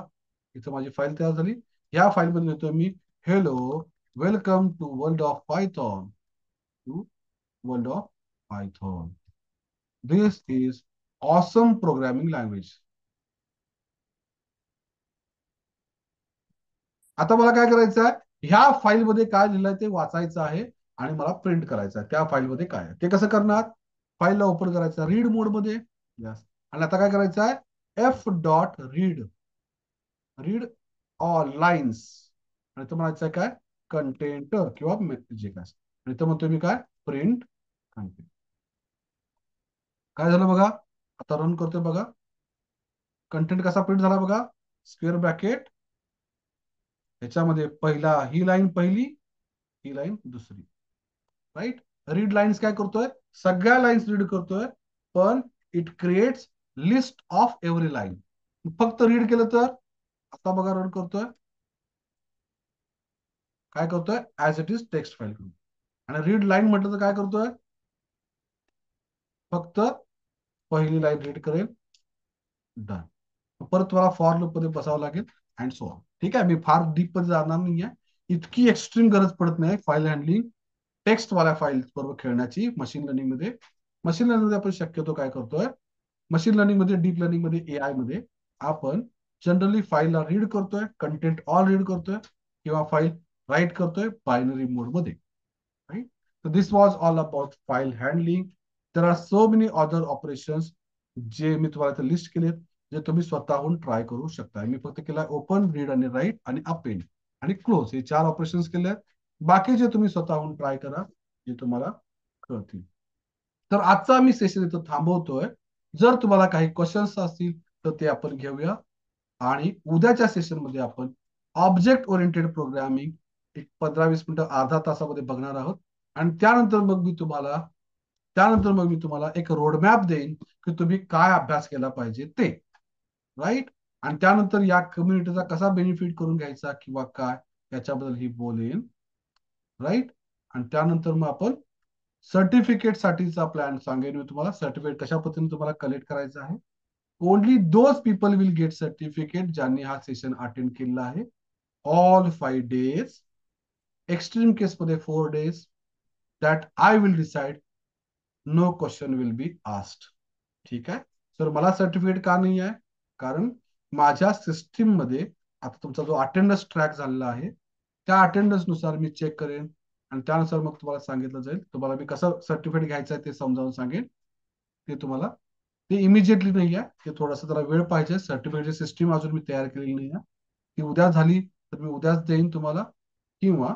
इथं माझी फाईल तयार झाली. या फाईल मध्ये लिहितोय मी, hello, welcome to world of Python, to world of Python. This is awesome programming language. आता मला काय करायचं आहे? ह्या फाईलमध्ये काय लिहिलंय ते वाचायचं आहे आणि मला प्रिंट करायचं आहे. त्या फाईलमध्ये काय आहे ते कसं करणार? फाईलला ओपन करायचं रीड मोड मध्ये. यस. आणि आता काय करायचं आहे? f.रीड, ऑल लाईन्स. आणि तो म्हणायचं आहे काय? कंटेंट किंवा जे काय. आणि तो म्हणतोय मी काय? Print content. काय झालं बघा? आता रन करतोय बघा. कंटेंट कसा प्रिंट झाला बघा? स्क्वेअर ब्रॅकेट, ह्याच्यामध्ये पहिला ही लाईन पहिली, ही लाईन दुसरी. राईट. रीड लाईन्स काय करतोय? सगळ्या लाईन्स रीड करतोय, पण it creates list of every line. फक्त रीड केलं तर, आता बघा रन करतोय, काय करतोय? As it is text file. आणि रीड लाईन म्हटलं तर काय करतोय? फक्त पहिली लाईन रीड करेल, डन. परत तुम्हाला फॉर लूप मध्ये बसावं लागेल, अँड सो ऑन. ठीक आहे, मी फार डीप मध्ये जाणार नाहीये. इतकी एक्स्ट्रीम गरज पडत नाही फाईल हँडलिंग टेक्स्ट वाल्या फाईल बरोबर खेळण्याची मशीन लर्निंग मध्ये. मशीन लर्निंग मध्ये आपण शक्यतो काय करतोय? मशीन लर्निंग मध्ये, डीप लर्निंग मध्ये, AI मध्ये आपण जनरली फाईलला रीड करतोय, कंटेंट ऑल रीड करतोय, किंवा फाईल राईट करतोय बायनरी मोड मध्ये. Right. So this was all about file handling. There are so many other operations जे मी तुम्हाला इथे लिस्ट केलेत, जे तुम्ही स्वतःहून ट्राय करू शकता. मी फक्त केला ओपन, रीड आणि राईट आणि अपेंड आणि क्लोज, हे 4 ऑपरेशन्स केले आहेत. बाकी जे तुम्ही स्वतःहून ट्राय करा, जे तुम्हाला कळतील. तर आजचा मी सेशन इथं थांबवतोय. जर तुम्हाला काही क्वेश्चन्स असतील तर ते आपण घेऊया, आणि उद्याच्या सेशन मध्ये आपण ऑब्जेक्ट ओरिएंटेड प्रोग्रामिंग एक 15-20 मिनिटं, अर्धा तासामध्ये बघणार आहोत. आणि त्यानंतर मग मी तुम्हाला एक रोडमॅप देईन की तुम्ही काय अभ्यास केला पाहिजे ते. राईट. आणि त्यानंतर या कम्युनिटीचा कसा बेनिफिट करून घ्यायचा किंवा काय, याच्याबद्दल ही बोलेन. राईट. आणि त्यानंतर मग आपण सर्टिफिकेट साठीचा प्लॅन सांगेन मी तुम्हाला. सर्टिफिकेट कशा पद्धतीने तुम्हाला कलेक्ट करायचं आहे. Only those people will get certificate ज्यांनी हा सेशन अटेंड केलेला आहे. All 5 days. एक्स्ट्रीम केस मध्ये 4 days. That I will decide. No question will be asked. ठीक आहे. तर मला सर्टिफिकेट का नाही आहे? कारण माझ्या सिस्टीम मध्ये आता तुमचा जो अटेंडन्स ट्रॅक झालेला आहे, त्या अटेंडन्स नुसार मी चेक करेन, आणि त्यानुसार मग तुम्हाला सांगितलं जाईल. तुम्हाला मी कसं सर्टिफिकेट घ्यायचं आहे ते समजावून सांगेन. ते तुम्हाला, ते इमिजिएटली नाही आहे, ते थोडंसं त्याला वेळ पाहिजे. सर्टिफिकेटची सिस्टीम अजून मी तयार केलेली नाही आहे. ती उद्या झाली तर मी उद्याच देईन तुम्हाला, किंवा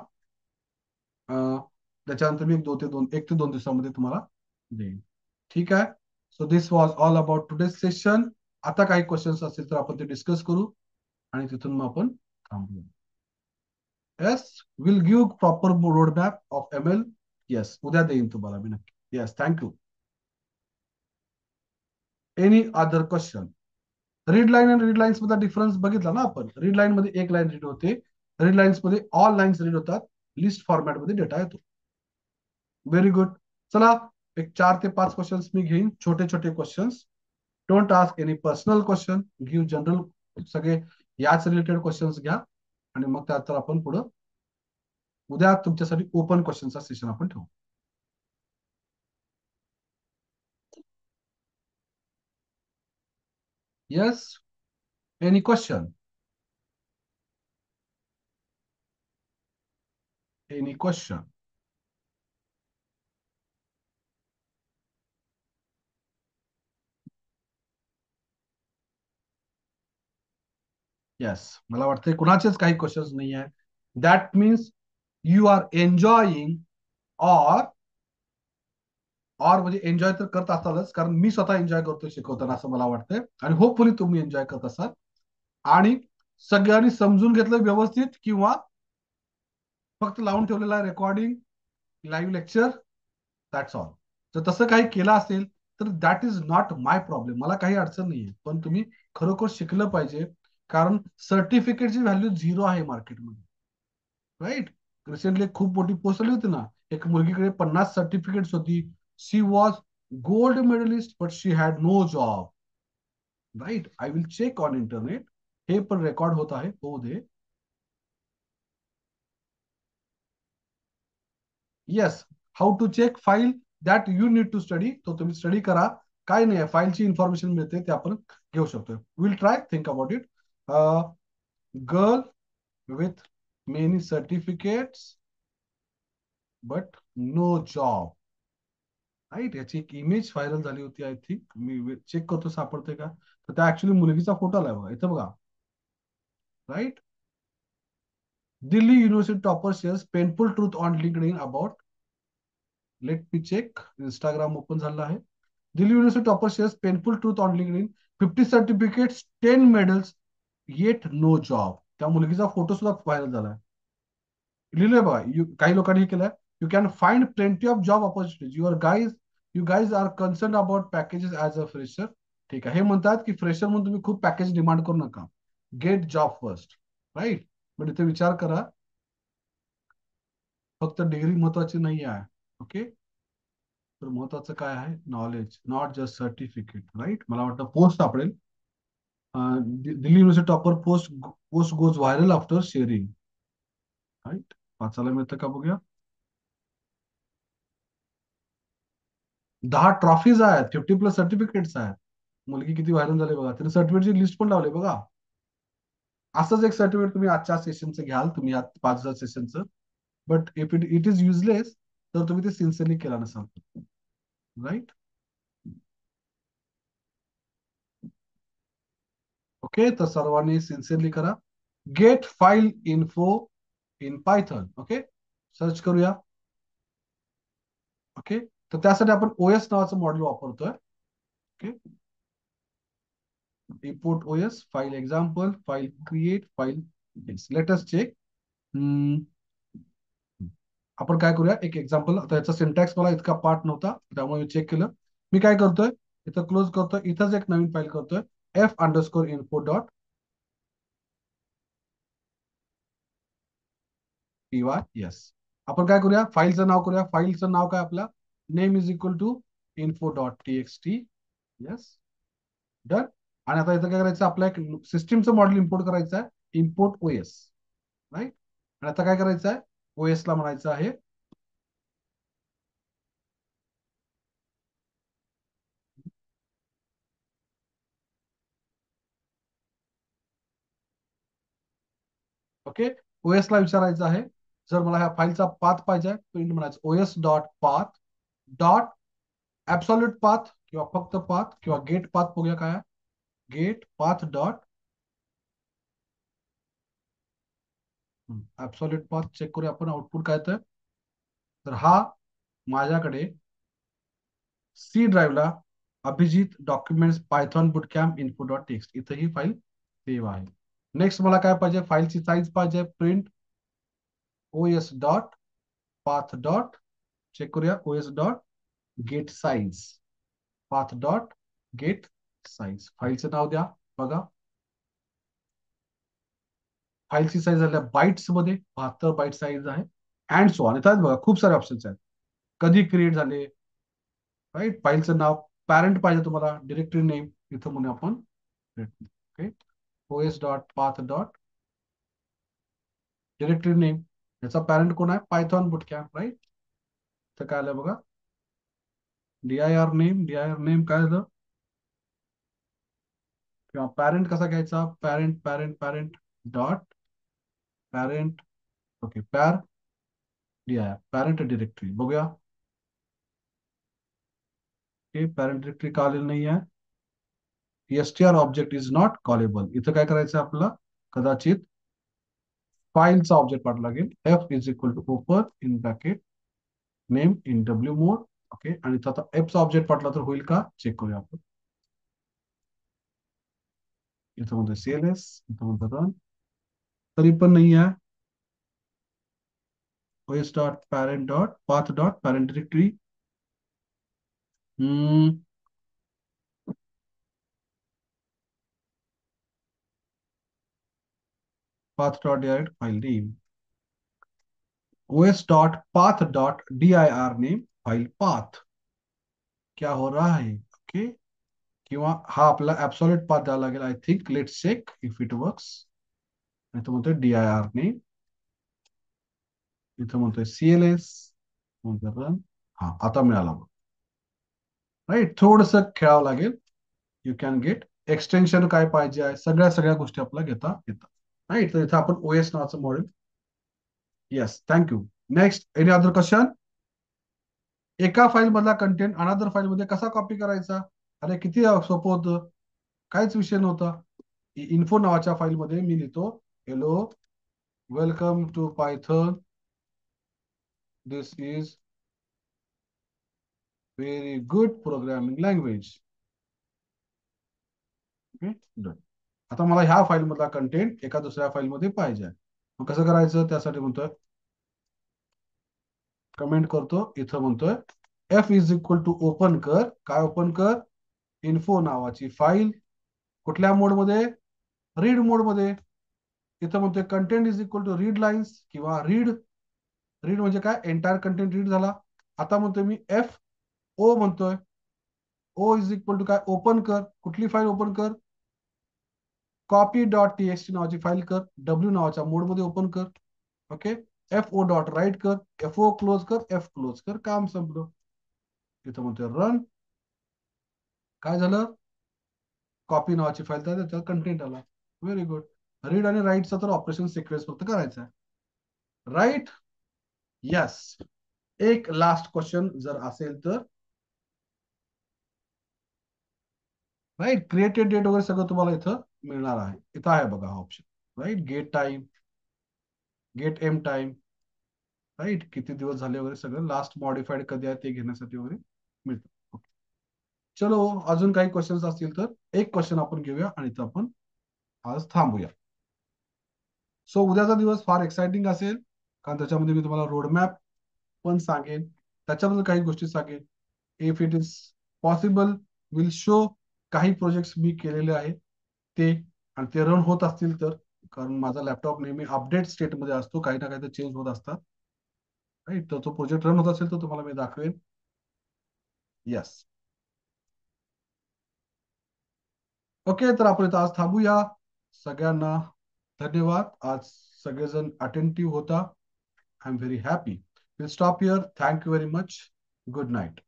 त्याच्यानंतर मी 1 ते 2 दिवसामध्ये तुम्हाला देईन. ठीक आहे. So this was all about today session. आता काही क्वेश्चन्स असतील तर आपण ते डिस्कस करू, आणि तिथून मग आपण थांबू. Yes. Will give proper road map of ML. Yes, उद्या देईन तुम्हाला मी नक्की. Yes, thank you. Any other question? Read line आणि रीड लाईन्स मध्ये डिफरन्स बघितला ना आपण. रीड लाईन मध्ये एक लाईन रीड होते, रीड लाईन्स मध्ये ऑल लाईन्स रीड होतात. लिस्ट फॉर्मॅट मध्ये डेटा येतो. Very good. चला, एक 4 ते 5 क्वेश्चन्स मी घेईन, छोटे छोटे questions. Don't ask any personal question, give general, सगळे याच रिलेटेड क्वेश्चन्स घ्या. आणि मग त्यानंतर आपण पुढं उद्या तुमच्यासाठी ओपन क्वेश्चनचा सेशन आपण ठेवू. Yes. Any question? Any question? Yes, मला वाटतंय कुणाचेच काही क्वेश्चन्स नाही आहे. That means you are enjoying, or म्हणजे एन्जॉय तर करत असालच, कारण मी स्वतः एन्जॉय करतो शिकवताना असं मला वाटतंय, आणि होपफुली तुम्ही एन्जॉय करत असाल. आणि सगळ्यांनी समजून घेतलं व्यवस्थित, किंवा फक्त लावून ठेवलेला recording, live lecture, that's all. जर तसं काही केलं असेल तर that is not my problem, मला काही अडचण नाहीये. पण तुम्ही खरोखर शिकलं पाहिजे, कारण सर्टिफिकेटची व्हॅल्यू झिरो आहे मार्केटमध्ये. राईट? रिसेंटली खूप मोठी पोस्ट आली होती ना, एक मुलगीकडे 50 सर्टिफिकेट्स होती. She was gold medalist but she had no job. Right? I will check on internet. हे पण रेकॉर्ड होत आहे, होऊ दे. Yes. How to check file, that you need to study. तो तुम्ही स्टडी करा. काय नाही, फाईलची इन्फॉर्मेशन मिळते, ते आपण घेऊ शकतो. Will try, think about it. Girl with many certificates but no job. Right? याची एक इमेज व्हायरल झाली होती, आय थिंक. मी चेक करतो सापडते का. तर त्या ऍक्च्युली मुलगीचा फोटो आलाय बघा इथं, बघा. Right? Delhi university topper shares painful truth on LinkedIn about. Let me check. Instagram open झालं आहे. Delhi university topper shares painful truth on LinkedIn. 50 certificates, 10 medals, yet no job. त्या मुलगीचा फोटो सुद्धा viral झालाय. लिहिलंय बघा. काही लोकांनी हे केलंय. You can find plenty of job opportunities. You guys are concern about packages as a fresher. ठीक आहे. हे म्हणतात की फ्रेशर म्हणून तुम्ही खूप पॅकेज डिमांड करू नका. Get job first. राईट? पण इथे विचार करा, फक्त डिग्री महत्वाची नाही आहे. ओके. तर महत्वाचं काय आहे? Knowledge, not just certificate. Right? मला वाटतं पोस्ट सापडेल. Delhi university topper post goes viral after sharing. Right? वाचायला मिळतं का, बघूया. 10 ट्रॉफीज आहेत, 50+ सर्टिफिकेट्स आहेत. मुलगी किती व्हायरल झाली बघा. त्याने सर्टिफिकेटची लिस्ट पण लावली बघा. असंच एक सर्टिफिकेट तुम्ही आजच्या सेशनचं घ्याल, तुम्ही आज 5,000 सेशनचं. But if it is useless, तर तुम्ही ते सिन्सिअरली केला नसाल. राईट? ओके. तर सर्वांनी सिन्सिअरली करा. Get file info in Python. Okay. Search करूया. ओके. तर त्यासाठी आपण ओएस नावाचं मॉड्यूल वापरतोय. Okay. Import OS, file example, file create, file. Let us check. आपण काय करूया, एक एक्झाम्पल. आता याचा सिंटॅक्स मला इतका पार्ट नव्हता, त्यामुळे मी चेक केलं. मी काय करतोय, इथं क्लोज करतोय, इथंच एक नवीन फाईल करतोय. f_info. py. येस. आपण काय करूया, फाईलचं नाव करूया. फाईलचं नाव काय आपल्या, name is equal to info.txt. Yes. Done. आणि आता इथं काय करायचं, आपल्या एक सिस्टीमचं मॉडेल इम्पोर्ट करायचं आहे. Import OS. राईट? आणि आता काय करायचं आहे, ओएस ला म्हणायचं आहे ओके. ओएस ला विचारायचं आहे, जर मला ह्या फाईलचा पाथ पाहिजे, प्रिंट म्हणायचं OS dot path dot absolute path, किंवा फक्त पाथ, किंवा गेट पाथ. बघूया काय, get path dot absolute path. Check करूया आपण आउटपुट काय तर हा माझ्याकडे सी ड्राईव्हला Abhijit documents Python bootcamp info.txt इथं ही फाईल सेव्ह आहे. नेक्स्ट मला काय पाहिजे, फाईलची साईज पाहिजे. Print OS dot path dot, check करूया, OS dot get size, path dot get size. फाईलचं नाव द्या. बघा, फाईलची साईज झाल्या बाईट्स मध्ये, 72 बाईट साईज आहे. And so on. इथं बघा खूप सारे ऑप्शन्स आहेत. कधी क्रिएट झाले. राईट? फाईलचं नाव, पॅरेंट पाहिजे तुम्हाला, डिरेक्टरी नेम इथं म्हणून आपण. Okay. OS dot path dot directory name. याचा पॅरेंट कोण आहे, पायथॉन बुटकॅम्प. राईट? तर काय आलं बघा, dir नेम काय झालं, किंवा पॅरेंट कसा घ्यायचा, parent parent parent dot parent. Okay. Parent directory बघूया. ओके, पॅरेंट डिरेक्टरी का आलेलं नाही आहे. STR object is not callable. इथं काय करायचं आहे आपल्याला, कदाचित फाईलचा ऑब्जेक्ट पाठवा लागेल. F is equal to open in bracket name in W mode. Okay, आणि इथं आता एफचा ऑब्जेक्ट पाठला तर होईल का चेक करूया आपण. इथं म्हणतो CLS, इथं म्हणतो रन, तरी पण नाही आहे. os dot parent dot path dot parent directory. Path dot direct file name, os dot path dot dir name file path. क्या हो रहा है. ओके, किंवा हा आपला ऍब्सोल्यूट पाथ द्यावा लागेल. I think let's check if it works. इथं म्हणतोय dir नेम, इथं म्हणतोय CLS, म्हणतोय रन. हा, आता मिळाला बघ. राईट, थोडस खेळावं लागेल. यू कॅन गेट एक्सटेन्शन काय पाहिजे आहे, सगळ्या सगळ्या गोष्टी आपल्याला घेता येतात. राईट, तर इथं आपण OS नावाचं model. Yes, thank you. Next, any other question. एका फाईल मधला कंटेंट अनादर फाईल मध्ये कसा कॉपी करायचा. अरे किती सोपं होतं, काहीच विषय नव्हता. इन्फो नावाच्या फाईल मध्ये मी लिहितो, hello welcome to Python, this is very good programming language. Okay, done. आता मला ह्या फाईल मधला कंटेंट एका दुसऱ्या फाईल मध्ये पाहिजे. मग कसं करायचं, त्यासाठी म्हणतोय कमेंट करतो, इथं म्हणतोय F is equal to open कर. काय ओपन कर, इन्फो नावाची फाईल. कुठल्या मोड मध्ये, रीड मोड मध्ये. इथं म्हणतोय content is equal to read lines किंवा रीड. रीड म्हणजे काय, एंटायर कंटेंट रीड झाला. आता म्हणतोय मी एफ ओ म्हणतोय, ओ इज इक्वल टू काय, ओपन कर. कुठली फाईल ओपन कर, कॉपी डॉट टीएक्सटी नावाची फाईल कर, डब्ल्यू नावाच्या मोड मध्ये ओपन कर. Okay, F O dot write कर, एफ ओ क्लोज कर, एफ क्लोज कर, काम संपलं. इथं म्हणतोय रन. काय झालं, कॉपी नावाची फाईल तर त्याच्यात कंटेंट आला. Very good. रीड आणि राईटचा तर ऑपरेशन सिक्वेन्स फक्त करायचा आहे. Right, yes. एक लास्ट क्वेश्चन जर असेल तर. राईट, क्रिएटेड डेट वगैरे सगळं तुम्हाला इथं मिळणार आहे. इथं आहे बघा हा option. Right, get time, get M time. Right, किती दिवस झाले वगैरे सगळं, लास्ट मॉडिफाईड कधी आहे ते घेण्यासाठी वगैरे मिळतं. Okay. चलो, अजून काही क्वेश्चन्स असतील तर एक क्वेश्चन आपण घेऊया आणि इथं आपण आज थांबूया. सो उद्याचा दिवस फार एक्साइटिंग असेल, कारण त्याच्यामध्ये मी तुम्हाला रोडमॅप पण सांगेन, त्याच्याबद्दल काही गोष्टी सांगेन. If it is possible will show काही प्रोजेक्ट्स मी केलेले आहेत ते, आणि ते रन होत असतील तर, कारण माझा लॅपटॉप नेहमी अपडेट स्टेटमध्ये असतो, काही ना काही तर चेंज होत असतात. राईट, तर तो प्रोजेक्ट रन होत असेल तर तुम्हाला मी दाखवेन. येस. ओके, तर आपण इथं आज थांबूया. सगळ्यांना धन्यवाद. आज सगळेजण अटेंटिव्ह होता. I am very happy. Will stop here. Thank you very much. Good night.